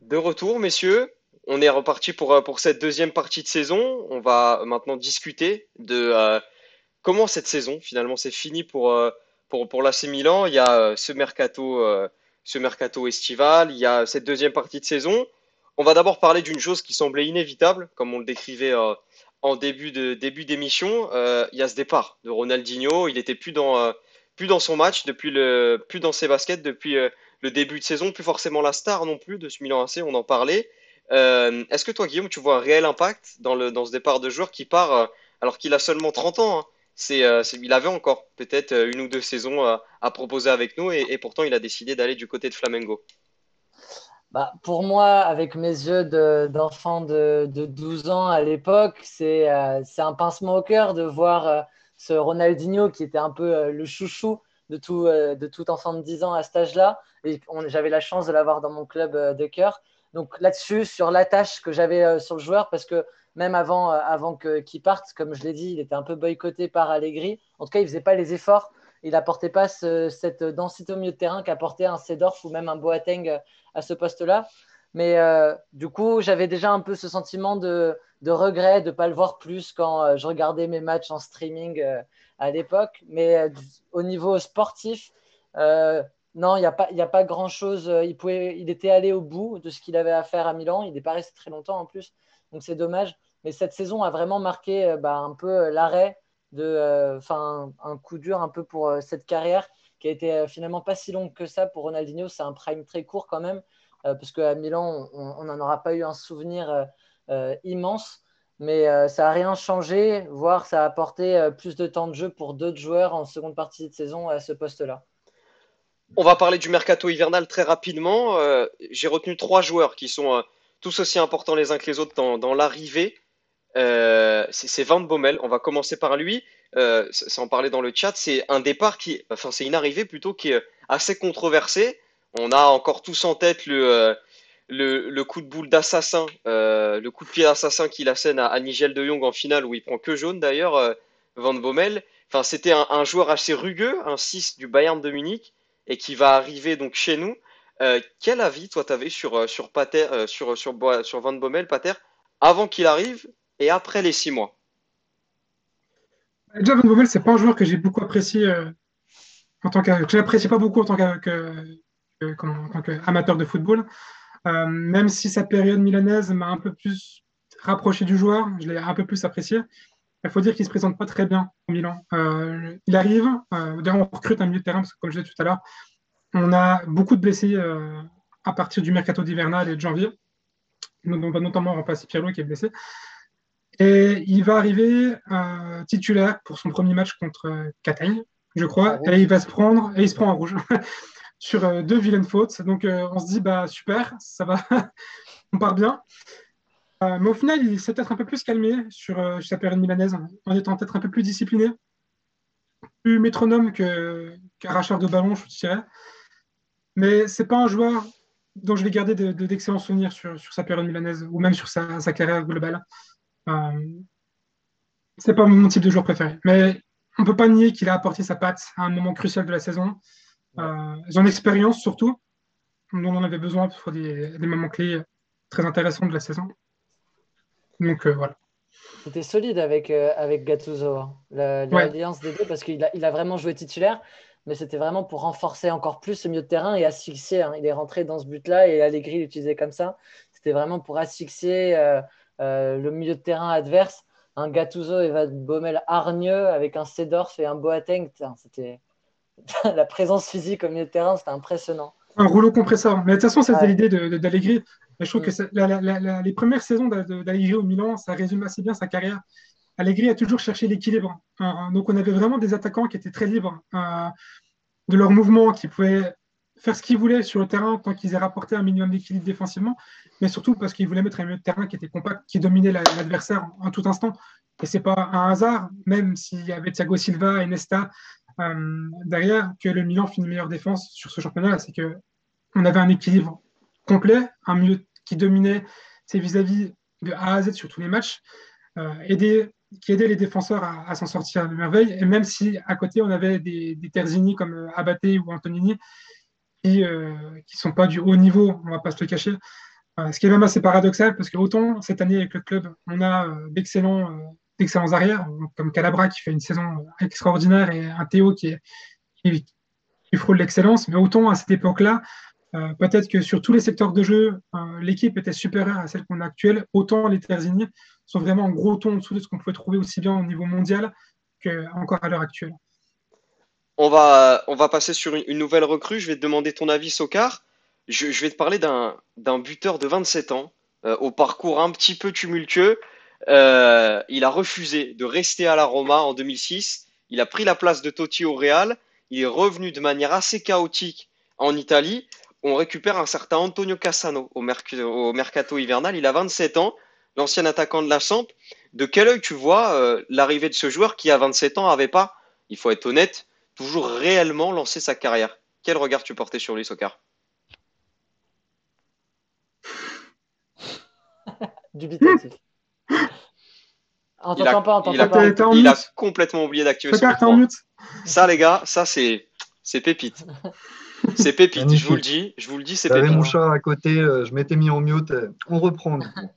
De retour, messieurs. On est reparti pour cette deuxième partie de saison. On va maintenant discuter de comment cette saison finalement c'est fini pour l'AC Milan. Il y a ce mercato estival, il y a cette deuxième partie de saison. On va d'abord parler d'une chose qui semblait inévitable, comme on le décrivait en début d'émission. Il y a ce départ de Ronaldinho. Il était plus dans son match plus dans ses baskets depuis le début de saison, plus forcément la star non plus de ce Milan AC. On en parlait. Est-ce que toi, Guillaume, tu vois un réel impact dans ce départ de joueur qui part alors qu'il a seulement 30 ans, hein. Il avait encore peut-être une ou deux saisons à proposer avec nous et pourtant il a décidé d'aller du côté de Flamengo. Bah, pour moi, avec mes yeux d'enfant de 12 ans à l'époque, c'est un pincement au cœur de voir ce Ronaldinho qui était un peu le chouchou de tout enfant de 10 ans à cet âge-là. Et j'avais la chance de l'avoir dans mon club de cœur. Donc là-dessus, sur l'attache que j'avais sur le joueur, parce que même avant qu'il parte, comme je l'ai dit, il était un peu boycotté par Allegri. En tout cas, il ne faisait pas les efforts il n'apportait pas cette densité au milieu de terrain qu'apportait un Seedorf ou même un Boateng à ce poste-là. Mais du coup, j'avais déjà un peu ce sentiment de regret de ne pas le voir plus quand je regardais mes matchs en streaming à l'époque. Mais au niveau sportif, non, il y a pas grand-chose. Il était allé au bout de ce qu'il avait à faire à Milan. Il n'est pas resté très longtemps en plus. Donc c'est dommage. Mais cette saison a vraiment marqué un peu l'arrêt un coup dur un peu pour cette carrière qui a été finalement pas si longue que ça pour Ronaldinho. C'est un prime très court quand même, parce qu'à Milan, on n'en aura pas eu un souvenir immense. Mais ça n'a rien changé, voire ça a apporté plus de temps de jeu pour d'autres joueurs en seconde partie de saison à ce poste-là. On va parler du mercato hivernal très rapidement. J'ai retenu 3 joueurs qui sont tous aussi importants les uns que les autres dans l'arrivée. C'est Van Bommel. On va commencer par lui. Ça en parlait dans le chat. C'est une arrivée plutôt qui est assez controversée. On a encore tous en tête le coup de boule d'assassin, le coup de pied d'assassin qu'il assène à Nigel de Jong en finale où il prend que jaune d'ailleurs, Van Bommel. Enfin, c'était un joueur assez rugueux, un 6 du Bayern de Munich et qui va arriver donc chez nous. Quel avis toi t'avais sur Pater, sur Van Bommel, Pater, avant qu'il arrive et après les 6 mois? Déjà, Van Bommel, c'est pas un joueur que j'ai beaucoup apprécié que j'apprécie pas beaucoup en tant en tant qu'amateur de football. Même si sa période milanaise m'a un peu plus rapproché du joueur, je l'ai un peu plus apprécié. Il faut dire qu'il ne se présente pas très bien au Milan. Il arrive, d'ailleurs on recrute un milieu de terrain, parce que comme je disais tout à l'heure, on a beaucoup de blessés à partir du mercato d'hivernal et de janvier. On va notamment remplacer Pirlo qui est blessé. Et il va arriver titulaire pour son premier match contre Catane, je crois, et il se prend en rouge sur 2 vilaines fautes. Donc on se dit, bah super, ça va, on part bien. Mais au final, il s'est peut-être un peu plus calmé sur sa période milanaise, en étant peut-être un peu plus discipliné, plus métronome qu'arracheur de ballon, je dirais. Mais c'est pas un joueur dont je vais garder d'excellents souvenirs sur sa période milanaise ou même sur sa carrière globale. Euh, c'est pas mon type de joueur préféré. Mais on peut pas nier qu'il a apporté sa patte à un moment crucial de la saison. Son expérience surtout, dont on en avait besoin pour des moments clés très intéressants de la saison. Donc voilà. C'était solide avec Gattuso, hein. Ouais. L'alliance des deux, parce qu'il a vraiment joué titulaire, mais c'était vraiment pour renforcer encore plus ce milieu de terrain et asphyxier, hein. Il est rentré dans ce but-là et Allegri l'utilisait comme ça. C'était vraiment pour asphyxier le milieu de terrain adverse. Un Gattuso et Van Bommel hargneux avec un Seedorf et un Boateng. C'était la présence physique au milieu de terrain, c'était impressionnant. Un rouleau compresseur. Mais de toute façon, ça, c'était Ouais. l'idée d'Allegri. Je trouve que les premières saisons d'Allegri au Milan, ça résume assez bien sa carrière. Allegri a toujours cherché l'équilibre. Donc, on avait vraiment des attaquants qui étaient très libres de leur mouvement, qui pouvaient faire ce qu'ils voulaient sur le terrain tant qu'ils aient rapporté un minimum d'équilibre défensivement, mais surtout parce qu'ils voulaient mettre un milieu de terrain qui était compact, qui dominait l'adversaire en tout instant. Et c'est pas un hasard, même s'il y avait Thiago Silva et Nesta derrière, que le Milan finit meilleure défense sur ce championnat. C'est que on avait un équilibre complet, un milieu qui dominait ses vis-à-vis de A à Z sur tous les matchs, qui aidait les défenseurs à s'en sortir de merveille. Et même si à côté, on avait des Terzini comme Abate ou Antonini qui ne sont pas du haut niveau, on ne va pas se le cacher. Ce qui est même assez paradoxal, parce que autant cette année avec le club, on a d'excellents arrières, comme Calabra qui fait une saison extraordinaire et un Théo qui frôle l'excellence, mais autant à cette époque-là, peut-être que sur tous les secteurs de jeu, l'équipe était supérieure à celle qu'on a actuelle. Autant les Terzini sont vraiment en gros ton en dessous de ce qu'on pouvait trouver aussi bien au niveau mondial qu'encore à l'heure actuelle. On va passer sur une nouvelle recrue. Je vais te demander ton avis, Sokar. Je vais te parler d'un buteur de 27 ans, au parcours un petit peu tumultueux. Il a refusé de rester à la Roma en 2006. Il a pris la place de Totti au Real. Il est revenu de manière assez chaotique en Italie. On récupère un certain Antonio Cassano au mercato hivernal. Il a 27 ans, l'ancien attaquant de la Samp. De quel œil tu vois l'arrivée de ce joueur qui, à 27 ans, n'avait pas, il faut être honnête, toujours réellement lancé sa carrière? Quel regard tu portais sur lui, Sokar? Dubitatif. On Il a, t'entend pas, on il a, t'entend pas. T'es en il a mute. complètement oublié d'activer son Prépare, t'es en micro. mute. Ça, les gars, ça, c'est pépite. C'est pépite, Magnifique. je vous le dis, c'est J'avais pépite. mon chat à côté, je m'étais mis en mute. On reprend du coup.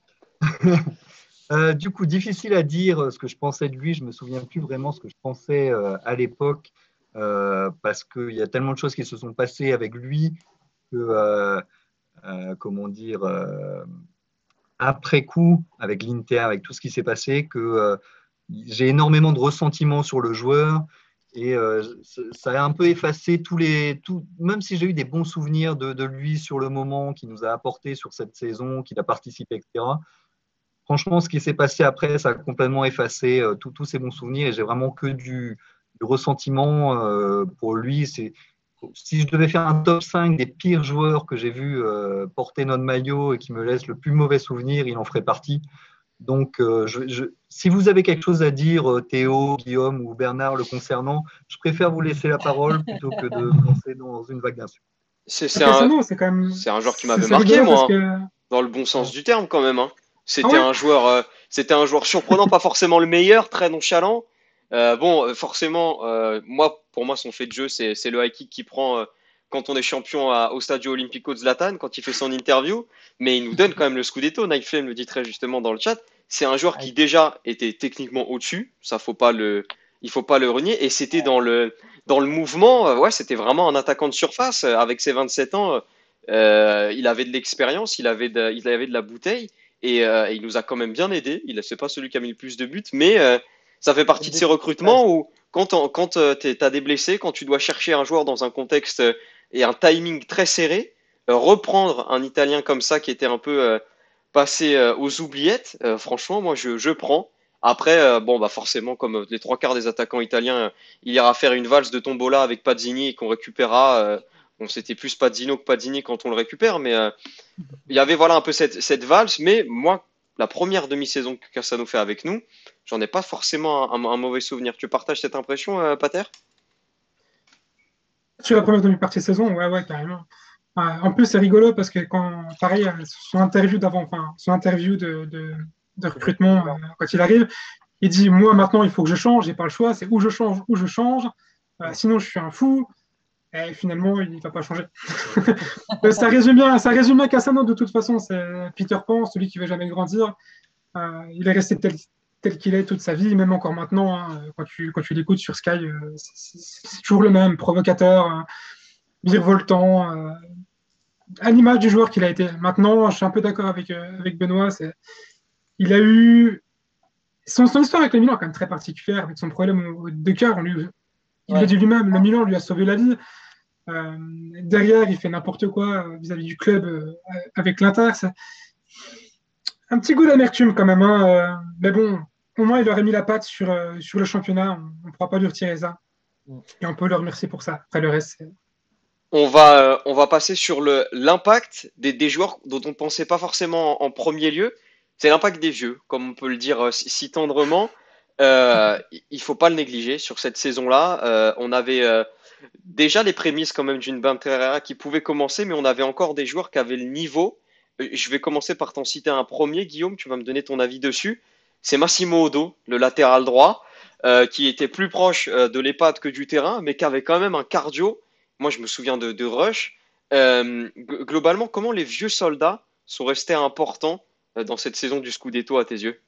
Du coup, difficile à dire ce que je pensais de lui. Je me souviens plus vraiment ce que je pensais à l'époque parce qu'il y a tellement de choses qui se sont passées avec lui que, comment dire, après coup, avec l'Inter, avec tout ce qui s'est passé, que j'ai énormément de ressentiments sur le joueur et ça a un peu effacé même si j'ai eu des bons souvenirs de lui sur le moment, qu'il nous a apporté sur cette saison, qu'il a participé, etc. Franchement, ce qui s'est passé après, ça a complètement effacé tous ces bons souvenirs et j'ai vraiment que du ressentiment pour lui. Si je devais faire un top 5 des pires joueurs que j'ai vu porter notre maillot et qui me laisse le plus mauvais souvenir, il en ferait partie. Donc, si vous avez quelque chose à dire, Théo, Guillaume ou Bernard le concernant, je préfère vous laisser la parole plutôt que de me lancer dans une vague d'insultes. C'est un, Cassano, c'est quand même. c'est un joueur qui m'avait C'est marqué, rigolo moi, parce hein, que. dans le bon sens du terme quand même. Hein. Ah ouais? C'était un joueur surprenant, pas forcément le meilleur, très nonchalant. Forcément, pour moi, son fait de jeu, c'est le high kick qui prend quand on est champion au Stadio Olimpico de Zlatan, quand il fait son interview. Mais il nous donne quand même le Scudetto. Night Flame le dit très justement dans le chat. C'est un joueur qui déjà était techniquement au-dessus. Ça, il faut pas le renier. Et c'était dans le mouvement. Ouais, c'était vraiment un attaquant de surface avec ses 27 ans. Il avait de l'expérience, il avait de la bouteille et il nous a quand même bien aidé. C'est pas celui qui a mis le plus de buts, mais ça fait partie de ces recrutements où quand t'as des blessés, quand tu dois chercher un joueur dans un contexte et un timing très serré, reprendre un Italien comme ça qui était un peu passé aux oubliettes, franchement, moi je prends. Après, forcément, comme les trois quarts des attaquants italiens, il ira faire une valse de tombola avec Pazzini et qu'on récupérera. Bon, c'était plus Pazzino que Pazzini quand on le récupère, mais il y avait voilà un peu cette valse. Mais moi, la première demi-saison que Cassano fait avec nous, j'en ai pas forcément un mauvais souvenir. Tu partages cette impression, Pater? Sur la première demi-partie de saison, ouais, carrément. En plus, c'est rigolo parce que pareil, son interview d'avant, enfin, son interview de recrutement, quand il arrive, il dit, moi maintenant, il faut que je change, j'ai pas le choix, c'est où je change, sinon je suis un fou. Et finalement, il ne va pas changer. Ça résume bien Cassano de toute façon. C'est Peter Pan, celui qui ne veut jamais grandir. Il est resté tel qu'il est toute sa vie, même encore maintenant. Hein, quand tu l'écoutes sur Sky, c'est toujours le même, provocateur, virevoltant, à l'image du joueur qu'il a été. Maintenant, je suis un peu d'accord avec Benoît. Il a eu. Son histoire avec le Milan est quand même très particulière, avec son problème de cœur. Il le dit lui-même, le Milan lui a sauvé la vie. Derrière, il fait n'importe quoi vis-à-vis du club avec l'Inter. C'est un petit goût d'amertume quand même. Hein, mais bon, au moins, il aurait mis la patte sur le championnat. On ne pourra pas lui retirer ça. Et on peut le remercier pour ça. Après, le reste, c'est... On va passer sur l'impact des joueurs dont on ne pensait pas forcément en premier lieu. C'est l'impact des vieux, comme on peut le dire si tendrement. Il faut pas le négliger sur cette saison-là. On avait déjà les prémices quand même d'une Banterera qui pouvait commencer, mais on avait encore des joueurs qui avaient le niveau. Je vais commencer par t'en citer un premier, Guillaume, tu vas me donner ton avis dessus. C'est Massimo Odo, le latéral droit, qui était plus proche de l'EHPAD que du terrain, mais qui avait quand même un cardio. Moi, je me souviens de Rush. Globalement, comment les vieux soldats sont restés importants dans cette saison du Scudetto à tes yeux?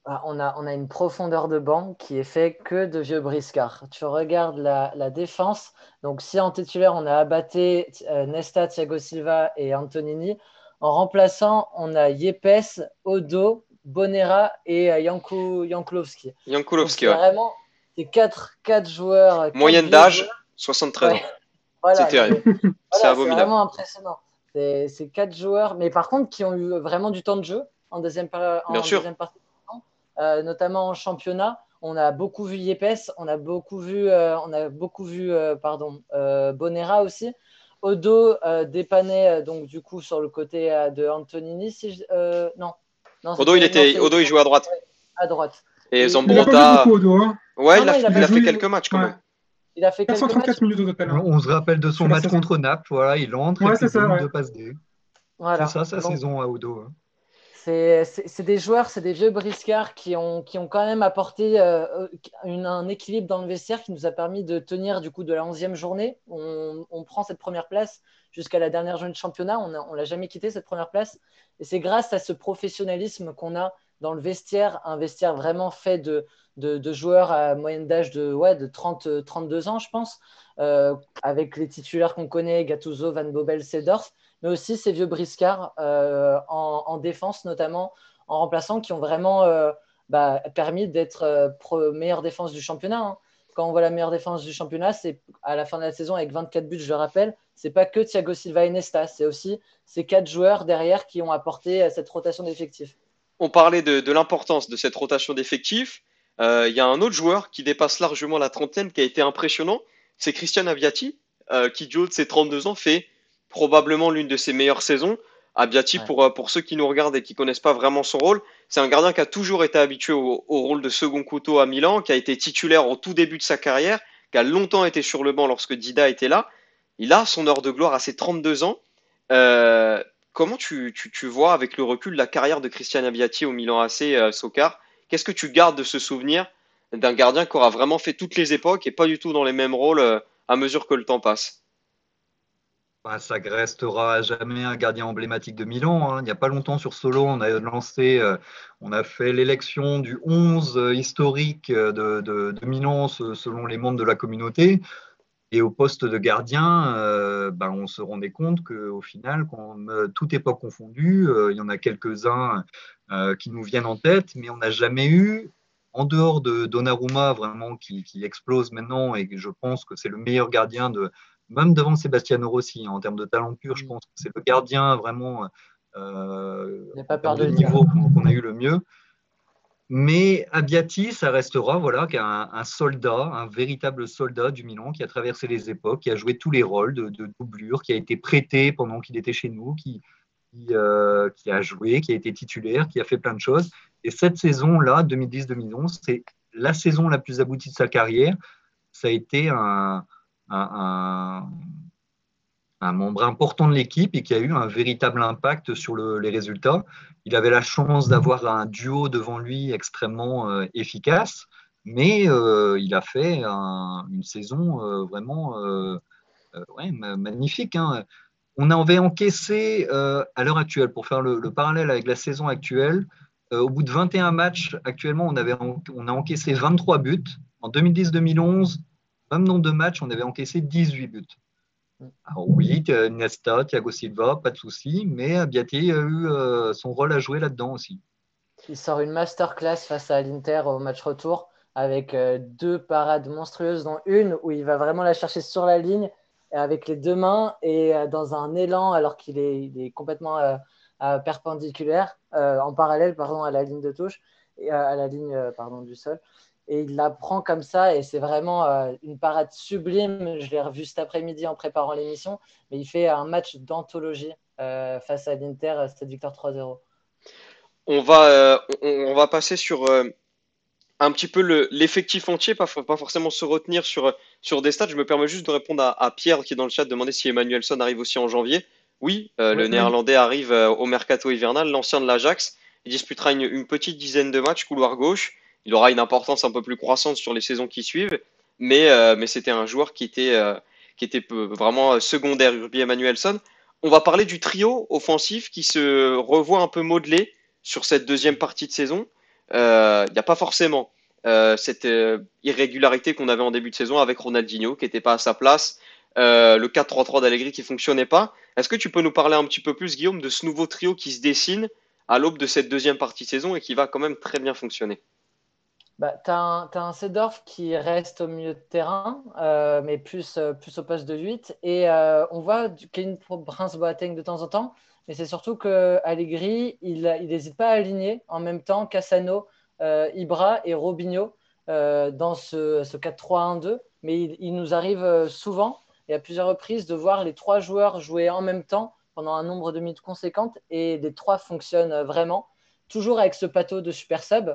On a une profondeur de banc qui est fait que de vieux briscards. Tu regardes la défense. Donc, si en titulaire, on a Abaté, Nesta, Thiago Silva et Antonini, en remplaçant, on a Yepes, Odo, Bonera et Jankulovski. Jankulovski, c'est ouais. vraiment ces quatre joueurs. Moyenne d'âge, 73 ans. Voilà, c'est terrible. C'est abominable. C'est vraiment impressionnant. C'est 4 joueurs, mais par contre, qui ont eu vraiment du temps de jeu en deuxième partie. Notamment en championnat, on a beaucoup vu Yepes, on a beaucoup vu Bonera aussi. Odo dépannait donc du coup sur le côté de Antonini. Odo il jouait à droite. À droite. Et Zambrotta. Il a pas beaucoup Odo. Hein. Ouais, il a fait quelques matchs quand même. Il a fait 434 minutes au total. On se rappelle de son match contre Naples, voilà, il entre et puis 2 passes D. Voilà. C'est ça sa saison à Odo. Hein. C'est des joueurs, c'est des vieux briscards qui ont quand même apporté un équilibre dans le vestiaire qui nous a permis de tenir du coup de la 11e journée. On prend cette première place jusqu'à la dernière journée de championnat. On l'a jamais quitté cette première place. Et c'est grâce à ce professionnalisme qu'on a dans le vestiaire, un vestiaire vraiment fait de joueurs à moyenne d'âge de 30, 32 ans, je pense, avec les titulaires qu'on connaît, Gattuso, Van Bommel, Seedorf, mais aussi ces vieux briscards en défense, notamment en remplaçant, qui ont vraiment permis d'être meilleure défense du championnat. Hein. Quand on voit la meilleure défense du championnat, c'est à la fin de la saison avec 24 buts, je le rappelle. C'est pas que Thiago Silva et Nesta, c'est aussi ces 4 joueurs derrière qui ont apporté cette rotation d'effectifs. On parlait de l'importance de cette rotation d'effectifs. Il y a un autre joueur qui dépasse largement la trentaine, qui a été impressionnant, c'est Christian Abbiati, qui du haut de ses 32 ans fait probablement l'une de ses meilleures saisons. Abbiati, Ouais. pour ceux qui nous regardent et qui connaissent pas vraiment son rôle, c'est un gardien qui a toujours été habitué au rôle de second couteau à Milan, qui a été titulaire au tout début de sa carrière, qui a longtemps été sur le banc lorsque Dida était là. Il a son heure de gloire à ses 32 ans. Euh, Comment tu vois avec le recul la carrière de Christian Abbiati au Milan AC Soccer? Qu'est-ce que tu gardes de ce souvenir d'un gardien qui aura vraiment fait toutes les époques et pas du tout dans les mêmes rôles à mesure que le temps passe? Bah, ça restera à jamais un gardien emblématique de Milan. Hein. Il n'y a pas longtemps sur Solo, on a fait l'élection du 11 historique de Milan selon les membres de la communauté. Et au poste de gardien, on se rendait compte qu'au final, toute époque confondue, il y en a quelques-uns qui nous viennent en tête, mais on n'a jamais eu, en dehors de Donnarumma, vraiment qui explose maintenant, et je pense que c'est le meilleur gardien même devant Sebastiano Rossi, hein, en termes de talent pur, je pense que c'est le gardien vraiment J'ai en pas peur termes de de le dire. niveau qu'on a eu le mieux. Mais Abbiati, ça restera voilà, un soldat, un véritable soldat du Milan qui a traversé les époques, qui a joué tous les rôles de doublure, qui a été prêté pendant qu'il était chez nous, qui a joué, qui a été titulaire, qui a fait plein de choses. Et cette saison-là, 2010-2011, c'est la saison la plus aboutie de sa carrière. Ça a été un, un membre important de l'équipe et qui a eu un véritable impact sur les résultats. Il avait la chance d'avoir un duo devant lui extrêmement efficace, mais il a fait une saison vraiment magnifique. Hein. On avait encaissé, à l'heure actuelle, pour faire le parallèle avec la saison actuelle, au bout de 21 matchs, actuellement, on a encaissé 23 buts. En 2010-2011, même nombre de matchs, on avait encaissé 18 buts. Alors oui, Nesta, Thiago Silva, pas de souci, mais Abbiati a eu son rôle à jouer là-dedans aussi. Il sort une masterclass face à l'Inter au match retour avec 2 parades monstrueuses, dont une où il va vraiment la chercher sur la ligne avec les 2 mains et dans un élan alors il est complètement perpendiculaire, en parallèle pardon, à la ligne de touche, et, à la ligne pardon, du sol. Et il la prend comme ça et c'est vraiment une parade sublime. Je l'ai revu cet après-midi en préparant l'émission, mais il fait un match d'anthologie face à l'Inter, cette victoire 3-0. On va passer sur un petit peu l'effectif entier, pas forcément se retenir sur des stats. Je me permets juste de répondre à Pierre qui est dans le chat demander si Emmanuelson arrive aussi en janvier. Oui, le Oui, Néerlandais arrive au mercato hivernal, l'ancien de l'Ajax. Il disputera une petite dizaine de matchs couloir gauche. Il aura une importance un peu plus croissante sur les saisons qui suivent, mais c'était un joueur qui était vraiment secondaire, Urbi Emmanuelson. On va parler du trio offensif qui se revoit un peu modelé sur cette deuxième partie de saison. Il n'y a pas forcément cette irrégularité qu'on avait en début de saison avec Ronaldinho qui n'était pas à sa place, le 4-3-3 d'Allegri qui fonctionnait pas. Est-ce que tu peux nous parler un petit peu plus, Guillaume, de ce nouveau trio qui se dessine à l'aube de cette deuxième partie de saison et qui va quand même très bien fonctionner? Bah, t'as un Seedorf qui reste au milieu de terrain, mais plus au poste de 8. Et on voit Kevin Prince Boateng de temps en temps, mais c'est surtout que Allegri, il n'hésite pas à aligner en même temps Cassano, Ibra et Robinho dans ce 4-3-1-2. Mais il nous arrive souvent, et à plusieurs reprises, de voir les 3 joueurs jouer en même temps pendant un nombre de minutes conséquentes, et les 3 fonctionnent vraiment, toujours avec ce plateau de super sub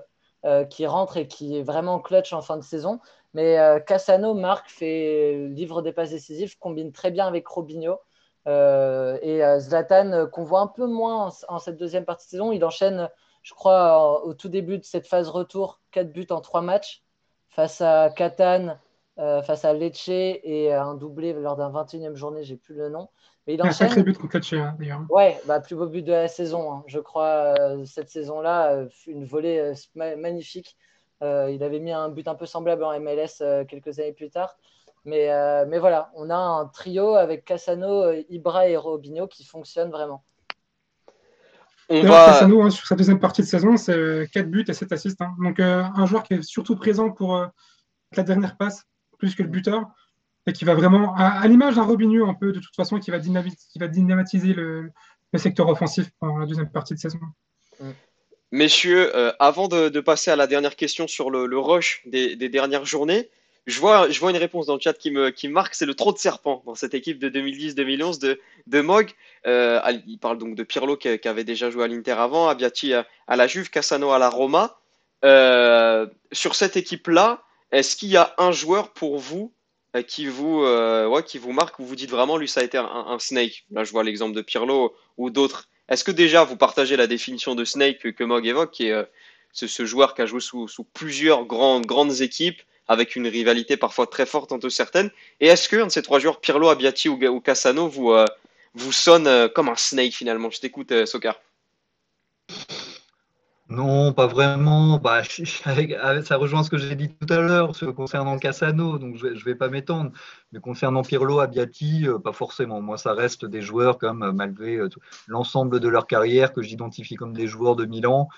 qui rentre et qui est vraiment clutch en fin de saison. Mais Cassano, Marc, fait livre des passes décisives, combine très bien avec Robinho. Zlatan, qu'on voit un peu moins en cette deuxième partie de saison, il enchaîne, je crois, au tout début de cette phase retour, 4 buts en 3 matchs face à Catane, face à Lecce et un doublé lors d'un 21e journée, j'ai plus le nom. Mais il Un sacré enchaîne. but contre Lecce, d'ailleurs. Ouais, plus beau but de la saison, hein. Je crois, cette saison-là, une volée magnifique. Il avait mis un but un peu semblable en MLS quelques années plus tard. Mais voilà, on a un trio avec Cassano, Ibra et Robinho qui fonctionne vraiment. D'ailleurs, Cassano, hein, sur sa deuxième partie de saison, c'est 4 buts et 7 assists. Hein. Donc, un joueur qui est surtout présent pour la dernière passe, plus que le buteur, et qui va vraiment, à l'image d'un Robinho, un peu, de toute façon, qui va dynamatiser le secteur offensif pendant la deuxième partie de saison. Messieurs, avant de passer à la dernière question sur le rush des dernières journées, je vois une réponse dans le chat qui me marque, c'est le trot de serpent dans cette équipe de 2010-2011 de Mog. Il parle donc de Pirlo qui avait déjà joué à l'Inter avant, Abbiati à la Juve, Cassano à la Roma. Sur cette équipe-là, est-ce qu'il y a un joueur pour vous qui vous marque, où vous dites vraiment, lui, ça a été un snake? Là, je vois l'exemple de Pirlo ou d'autres. Est-ce que déjà vous partagez la définition de snake que Mog évoque, qui est ce joueur qui a joué sous plusieurs grandes équipes, avec une rivalité parfois très forte entre certaines? Et est-ce qu'un de ces trois joueurs, Pirlo, Abbiati ou Cassano, vous sonne comme un snake finalement? Je t'écoute, Sokar. Non, pas vraiment. Bah, ça rejoint ce que j'ai dit tout à l'heure concernant Cassano, donc je vais pas m'étendre. Mais concernant Pirlo, Abbiati, pas forcément. Moi, ça reste des joueurs comme malgré l'ensemble de leur carrière que j'identifie comme des joueurs de Milan.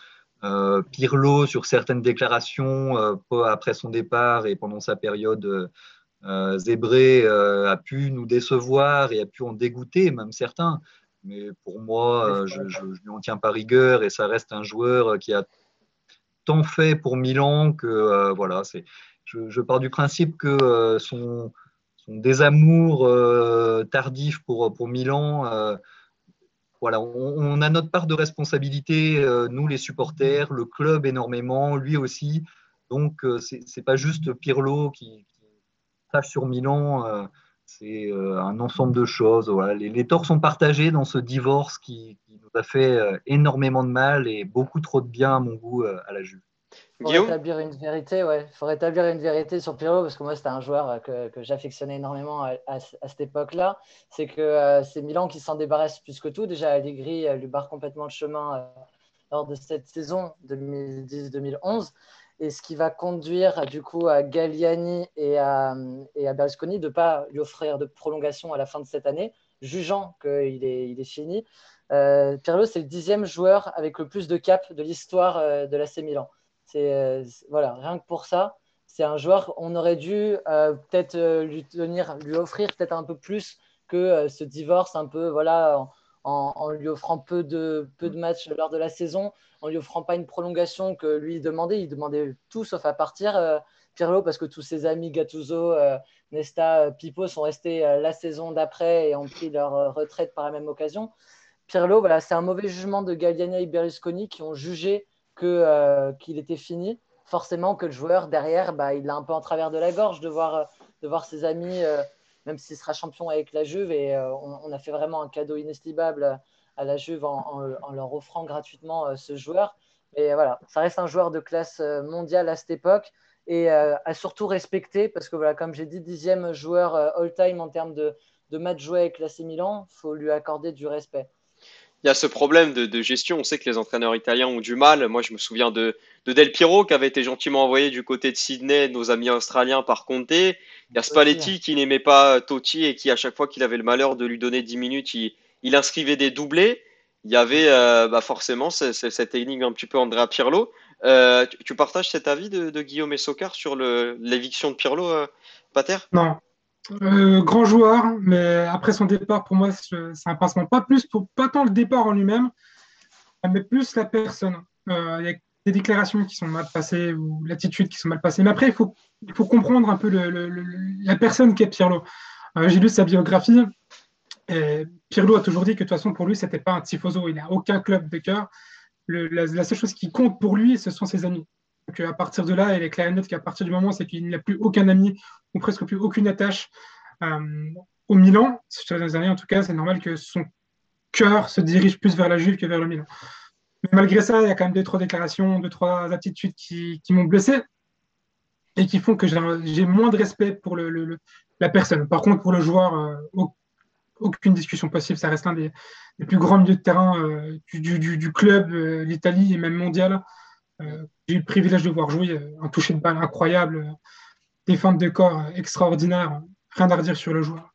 Pirlo, sur certaines déclarations, après son départ et pendant sa période zébrée, a pu nous décevoir et a pu en dégoûter, même certains. Mais pour moi, je lui en tiens pas rigueur et ça reste un joueur qui a tant fait pour Milan que voilà, je pars du principe que son désamour tardif pour Milan, voilà, on a notre part de responsabilité, nous les supporters, le club énormément, lui aussi. Donc c'est pas juste Pirlo qui crache sur Milan. C'est un ensemble de choses. Voilà. Les torts sont partagés dans ce divorce qui nous a fait énormément de mal et beaucoup trop de bien à mon goût à la Juve. Faut rétablir une vérité, ouais. Faut rétablir une vérité sur Pirlo parce que moi c'était un joueur que j'affectionnais énormément à cette époque-là. C'est que c'est Milan qui s'en débarrasse plus que tout. Déjà Allegri lui barre complètement le chemin lors de cette saison 2010-2011. Et ce qui va conduire du coup à Galliani et à Berlusconi de ne pas lui offrir de prolongation à la fin de cette année, jugeant qu'il est fini. Pirlo, c'est le 10e joueur avec le plus de caps de l'histoire de l'AC Milan. Voilà, rien que pour ça, c'est un joueur, on aurait dû peut-être lui offrir peut-être un peu plus que ce divorce un peu, voilà, en lui offrant peu de matchs lors de la saison, en lui offrant pas une prolongation que lui demandait. Il demandait tout sauf à partir, Pirlo, parce que tous ses amis Gattuso, Nesta, Pipo sont restés la saison d'après et ont pris leur retraite par la même occasion. Pirlo, voilà, c'est un mauvais jugement de Galliani et Berlusconi qui ont jugé qu'il était fini. Forcément que le joueur derrière, il l'a un peu en travers de la gorge de voir ses amis, même s'il sera champion avec la Juve. Et on a fait vraiment un cadeau inestimable à la Juve en leur offrant gratuitement ce joueur. Et voilà, ça reste un joueur de classe mondiale à cette époque et à surtout respecter parce que voilà, comme j'ai dit, 10e joueur all-time en termes de matchs joués avec l'AC Milan, il faut lui accorder du respect. Il y a ce problème de gestion. On sait que les entraîneurs italiens ont du mal. Moi, je me souviens de Del Piero qui avait été gentiment envoyé du côté de Sydney, de nos amis australiens, par Conte. Il y a Spalletti qui n'aimait pas Totti et qui, à chaque fois qu'il avait le malheur de lui donner 10 minutes, il inscrivait des doublés. Il y avait forcément cette énigme un petit peu Andrea Pirlo. Tu partages cet avis de Guillaume et Sokar sur l'éviction de Pirlo, Pater? Non. Grand joueur, mais après son départ, pour moi, c'est un pincement. Pas tant le départ en lui-même, mais plus la personne. Il y a des déclarations qui sont mal passées ou l'attitude qui sont mal passées. Mais après, il faut comprendre un peu la personne qu'est Pirlo. J'ai lu sa biographie. Et Pirlo a toujours dit que de toute façon, pour lui, ce n'était pas un tifoso. Il n'a aucun club de cœur. La seule chose qui compte pour lui, ce sont ses amis. Donc, à partir de là, il est clair et net qu'à partir du moment, c'est qu'il n'a plus aucun ami ou presque plus aucune attache. au Milan, sur les dernières années en tout cas, c'est normal que son cœur se dirige plus vers la Juve que vers le Milan. Mais malgré ça, il y a quand même 2-3 déclarations, 2-3 attitudes qui m'ont blessé et qui font que j'ai moins de respect pour la personne. Par contre, pour le joueur, aucune discussion possible. Ça reste l'un des plus grands milieux de terrain du club, l'Italie et même mondial. J'ai eu le privilège de voir jouer un toucher de balle incroyable, des feintes de corps extraordinaires. Rien à redire sur le joueur.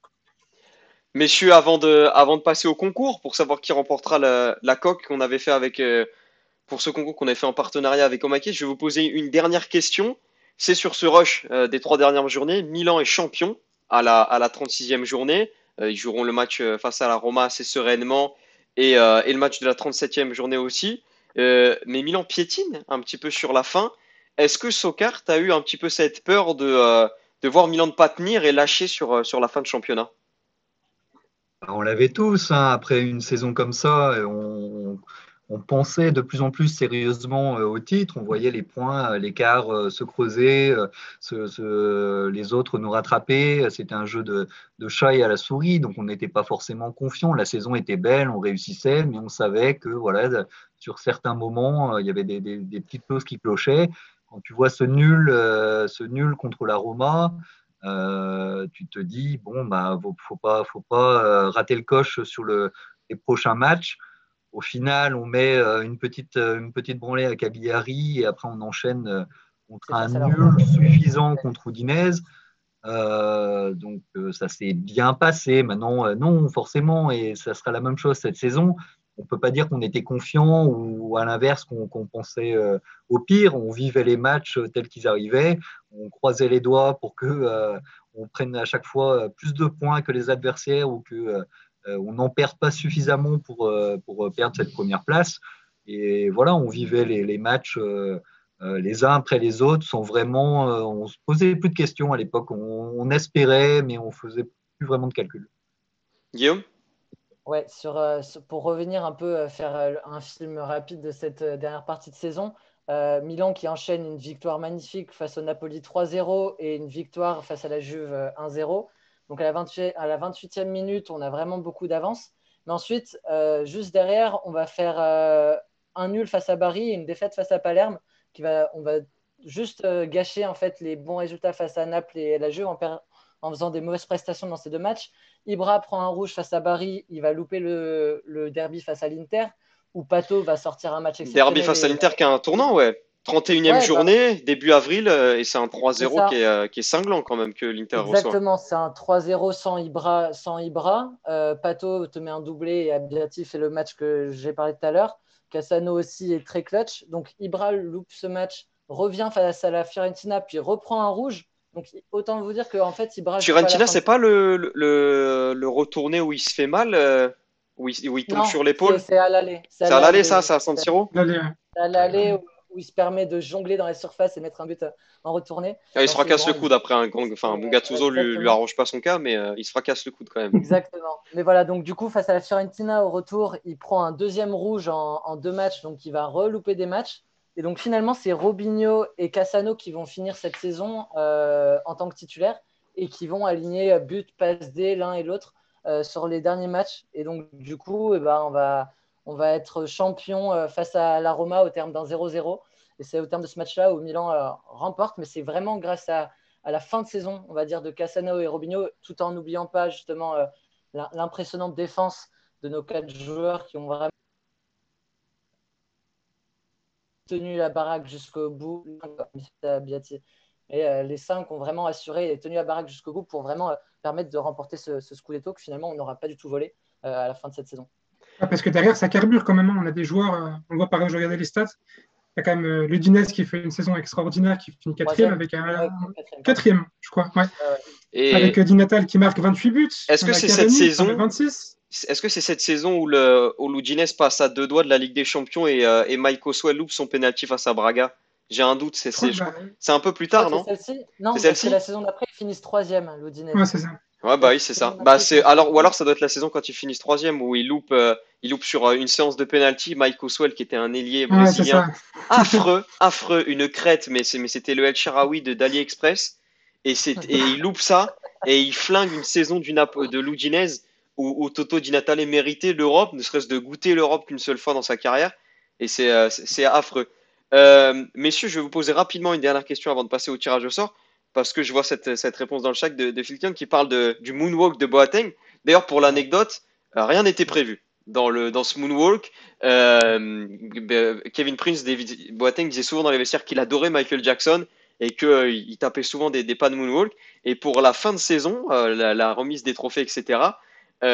Messieurs, avant de passer au concours, pour savoir qui remportera la coque qu'on avait fait pour ce concours qu'on avait fait en partenariat avec Omake, je vais vous poser une dernière question. C'est sur ce rush des 3 dernières journées. Milan est champion à la 36e journée. Ils joueront le match face à la Roma assez sereinement et le match de la 37e journée aussi. Mais Milan piétine un petit peu sur la fin. Est-ce que Sokar, tu as eu un petit peu cette peur de voir Milan ne pas tenir et lâcher sur la fin de championnat? On l'avait tous, hein, après une saison comme ça, on pensait de plus en plus sérieusement au titre, on voyait les points, l'écart se creuser, les autres nous rattraper, c'était un jeu de chat et à la souris, donc on n'était pas forcément confiant, la saison était belle, on réussissait, mais on savait que voilà, sur certains moments, il y avait des petites choses qui clochaient. Quand tu vois ce nul contre la Roma, tu te dis bon bah faut pas rater le coche sur les prochains matchs. Au final, on met une petite branlée à Cagliari et après on enchaîne contre un nul suffisant contre Udinese. Donc ça s'est bien passé. Maintenant, non, forcément, et ça sera la même chose cette saison. On ne peut pas dire qu'on était confiant ou à l'inverse qu'on pensait au pire. On vivait les matchs tels qu'ils arrivaient. On croisait les doigts pour que on prenne à chaque fois plus de points que les adversaires ou que on n'en perde pas suffisamment pour perdre cette première place. Et voilà, on vivait les matchs les uns après les autres, sans vraiment, on se posait plus de questions à l'époque. On espérait, mais on faisait plus vraiment de calculs. Guillaume? Ouais, pour revenir un peu, faire un film rapide de cette dernière partie de saison, Milan qui enchaîne une victoire magnifique face au Napoli 3-0 et une victoire face à la Juve 1-0. Donc à la 28e minute, on a vraiment beaucoup d'avance. Mais ensuite, juste derrière, on va faire un nul face à Bari et une défaite face à Palerme. On va juste gâcher en fait les bons résultats face à Naples et la Juve en faisant des mauvaises prestations dans ces deux matchs. Ibra prend un rouge face à Bari, il va louper le derby face à l'Inter, où Pato va sortir un match exceptionnel. Derby face à l'Inter qui a un tournant, ouais. 31e journée, début avril, et c'est un 3-0 qui est cinglant quand même que l'Inter reçoit. Exactement, c'est un 3-0 sans Ibra. Pato te met un doublé et Abbiati fait le match que j'ai parlé tout à l'heure. Cassano aussi est très clutch. Donc Ibra loupe ce match, revient face à la Fiorentina, puis reprend un rouge. Donc autant vous dire qu'en fait, Ibra. Fiorentina, c'est pas le retourné où il se fait mal, où il tombe sur l'épaule? C'est à l'aller. C'est à l'aller, ça, c'est à San Siro? C'est à l'aller où il se permet de jongler dans la surface et mettre un but en retourné. Il se fracasse le coude après un gang. Enfin, bon, Gattuso lui arrange pas son cas, mais il se fracasse le coude quand même. Exactement. Mais voilà, donc du coup, face à la Fiorentina au retour, il prend un deuxième rouge en 2 matchs, donc il va relouper des matchs. Et donc finalement, c'est Robinho et Cassano qui vont finir cette saison en tant que titulaires et qui vont aligner but, passe D l'un et l'autre sur les derniers matchs. Et donc du coup, on va être champion face à la Roma au terme d'un 0-0. Et c'est au terme de ce match-là où Milan remporte, mais c'est vraiment grâce à la fin de saison, on va dire, de Cassano et Robinho, tout en n'oubliant pas justement l'impressionnante défense de nos 4 joueurs qui ont vraiment tenu la baraque jusqu'au bout. Et les 5 ont vraiment assuré et tenu la baraque jusqu'au bout pour vraiment permettre de remporter ce Scudetto que finalement on n'aura pas du tout volé à la fin de cette saison. Parce que derrière, ça carbure quand même. On a des joueurs, on voit par exemple, je regardais les stats, il y a quand même l'Udinese qui fait une saison extraordinaire, qui finit 4e avec un 4e, je crois. Ouais. Et avec Di Natale qui marque 28 buts. Est-ce que c'est cette saison 26 Est-ce que c'est cette saison où l'Udinese passe à 2 doigts de la Ligue des Champions et Mike Oswell loupe son penalty face à Braga? J'ai un doute, c'est un peu plus tard, non? Non, c'est la saison d'après, ils finissent 3e, l'Udinese. Ouais, c'est ça. Ouais, bah oui, c'est ça. Ou alors ça doit être la saison quand ils finissent 3e où il loupe sur une séance de penalty Mike Oswell qui était un ailier brésilien affreux, une crête, mais c'était le El Shaarawy d'AliExpress et il loupe ça et il flingue une saison de l'Udinese où Toto Di Natale méritait l'Europe, ne serait-ce de goûter l'Europe qu'une seule fois dans sa carrière. Et c'est affreux. Messieurs, je vais vous poser rapidement une dernière question avant de passer au tirage au sort, parce que je vois cette réponse dans le chat de Phil Kyon qui parle du moonwalk de Boateng. D'ailleurs, pour l'anecdote, rien n'était prévu dans ce moonwalk. Kevin Prince David Boateng disait souvent dans les vestiaires qu'il adorait Michael Jackson et qu'il tapait souvent des pas de moonwalk. Et pour la fin de saison, la remise des trophées, etc.,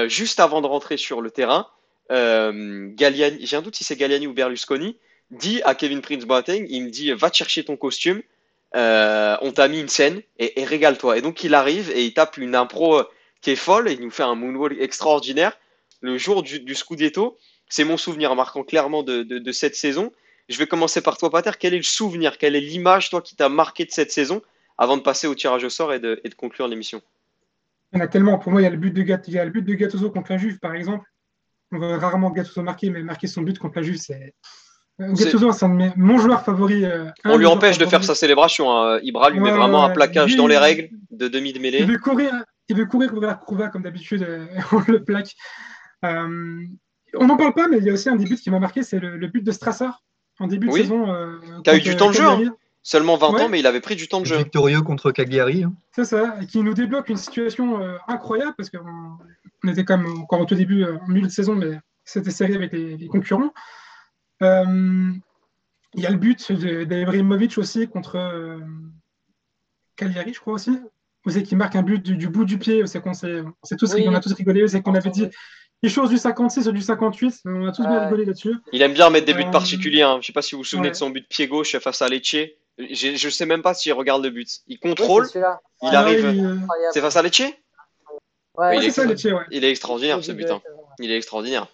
juste avant de rentrer sur le terrain, Galliani, j'ai un doute si c'est Galliani ou Berlusconi, dit à Kevin Prince Boateng, il me dit va te chercher ton costume, on t'a mis une scène et régale-toi. Et donc il arrive et il tape une impro qui est folle et il nous fait un moonwalk extraordinaire le jour du Scudetto. C'est mon souvenir marquant clairement de cette saison. Je vais commencer par toi, Pater. Quel est le souvenir, quelle est l'image, toi, qui t'a marqué de cette saison avant de passer au tirage au sort et de conclure l'émission? Il y en a tellement. Pour moi, il y a le but de Gattuso contre la Juve, par exemple. On voit rarement Gattuso marquer, mais marquer son but contre la Juve, c'est. Gattuso, c'est mon joueur favori. On lui empêche de faire sa célébration. Hein. Ibra lui met vraiment un plaquage dans les règles de demi de mêlée. Il veut courir vers Krouva, comme d'habitude, on le plaque. On n'en parle pas, mais il y a aussi un des buts qui m'a marqué, c'est le but de Strassard en début de saison. Qui a eu du temps de jeu. Hein. Seulement 20 ans, mais il avait pris du temps de jeu. Victorieux contre Cagliari. Hein. C'est ça, et qui nous débloque une situation incroyable, parce qu'on était quand même encore au tout début, en milieu de saison, mais c'était serré avec les concurrents. Il y a le but d'Ibrahimovic aussi contre Cagliari, je crois aussi. Vous savez, qui marque un but du bout du pied. C'est qu'on on a tous rigolé. C'est qu'on avait dit les choses du 56 ou du 58. On a tous bien rigolé là-dessus. Il aime bien mettre des buts particuliers. Hein. Je ne sais pas si vous vous souvenez de son but pied gauche face à Lecce. Je ne sais même pas s'il regarde le but. Il contrôle. Il arrive. C'est face à Lecce. C'est ça, Lecce. Il est extraordinaire ce but. Hein. Il est extraordinaire.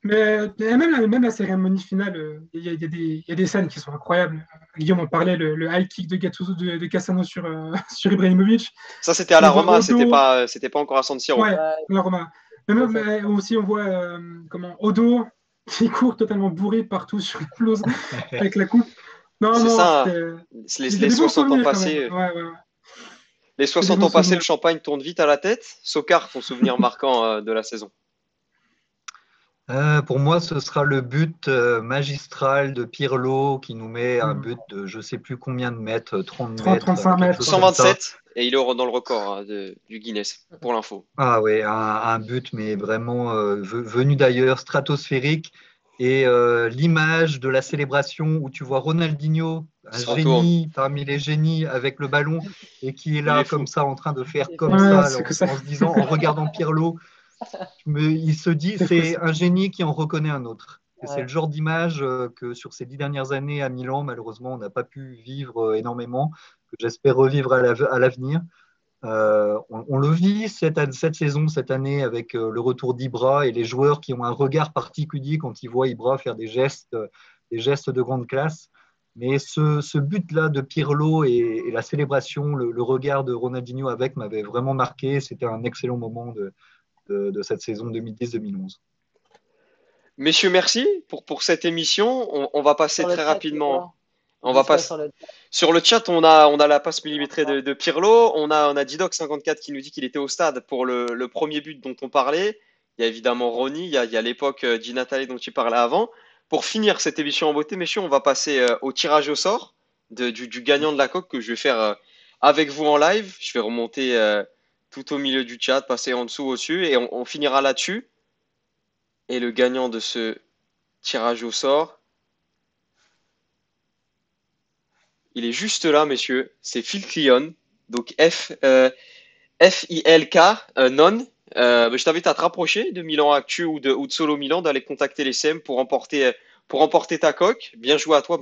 Mais même la cérémonie finale, il y a des scènes qui sont incroyables. Guillaume en parlait, le high kick de Gattuso de Cassano sur Ibrahimovic. Ça, c'était à la Roma, c'était pas encore à San Siro. Ouais, à la Roma. Mais aussi, on voit Odo qui court totalement bourré partout sur la pelouse avec la coupe. C'est ça. Les 60 ans passés. Les 60 ans passés, le champagne tourne vite à la tête. Sokar, ton souvenir marquant de la saison? Pour moi, ce sera le but magistral de Pirlo qui nous met un but de je ne sais plus combien de mètres, 30 mètres. 35 mètres. 127, et il est dans le record du Guinness, pour l'info. Ah oui, un but, mais vraiment venu d'ailleurs, stratosphérique. Et l'image de la célébration où tu vois Ronaldinho, un génie parmi les génies avec le ballon, et qui est là comme ça en train de faire comme ça, en se disant, en regardant Pirlo. Il se dit c'est un génie qui en reconnaît un autre. Et c'est le genre d'image que sur ces 10 dernières années à Milan, malheureusement, on n'a pas pu vivre énormément, que j'espère revivre à l'avenir. On le vit cette saison, cette année, avec le retour d'Ibra et les joueurs qui ont un regard particulier quand ils voient Ibra faire des gestes de grande classe. Mais ce but-là de Pirlo et la célébration, le regard de Ronaldinho avec m'avait vraiment marqué. C'était un excellent moment de cette saison 2010-2011. Messieurs, merci pour cette émission. On va passer très rapidement. On va passer sur le chat. On a la passe millimétrée de Pirlo. On a Didoc54 qui nous dit qu'il était au stade pour le premier but dont on parlait. Il y a évidemment Ronny. Il y a l'époque Di Natale dont tu parlais avant. Pour finir cette émission en beauté, messieurs, on va passer au tirage au sort du gagnant de la coque que je vais faire avec vous en live. Je vais remonter tout au milieu du chat, passer en dessous, au-dessus, et on finira là-dessus. Et le gagnant de ce tirage au sort, il est juste là, messieurs. C'est Phil Kyon, donc F-I-L-K, non. Je t'invite à te rapprocher de Milan Actu ou de Solo Milan, d'aller contacter les CM pour remporter ta coque. Bien joué à toi,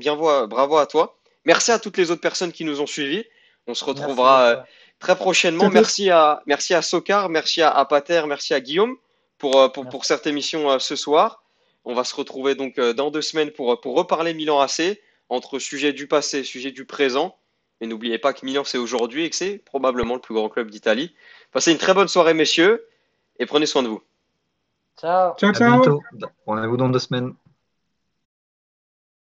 bravo à toi. Merci à toutes les autres personnes qui nous ont suivis. On se retrouvera très prochainement. Merci à Sokar, merci à Pater, merci à Guillaume pour cette émission ce soir. On va se retrouver donc dans 2 semaines pour reparler Milan AC, entre sujet du passé, sujet du présent. Mais n'oubliez pas que Milan c'est aujourd'hui et que c'est probablement le plus grand club d'Italie. Passez une très bonne soirée, messieurs, et prenez soin de vous. Ciao. Ciao, À bientôt. Rendez-vous dans 2 semaines.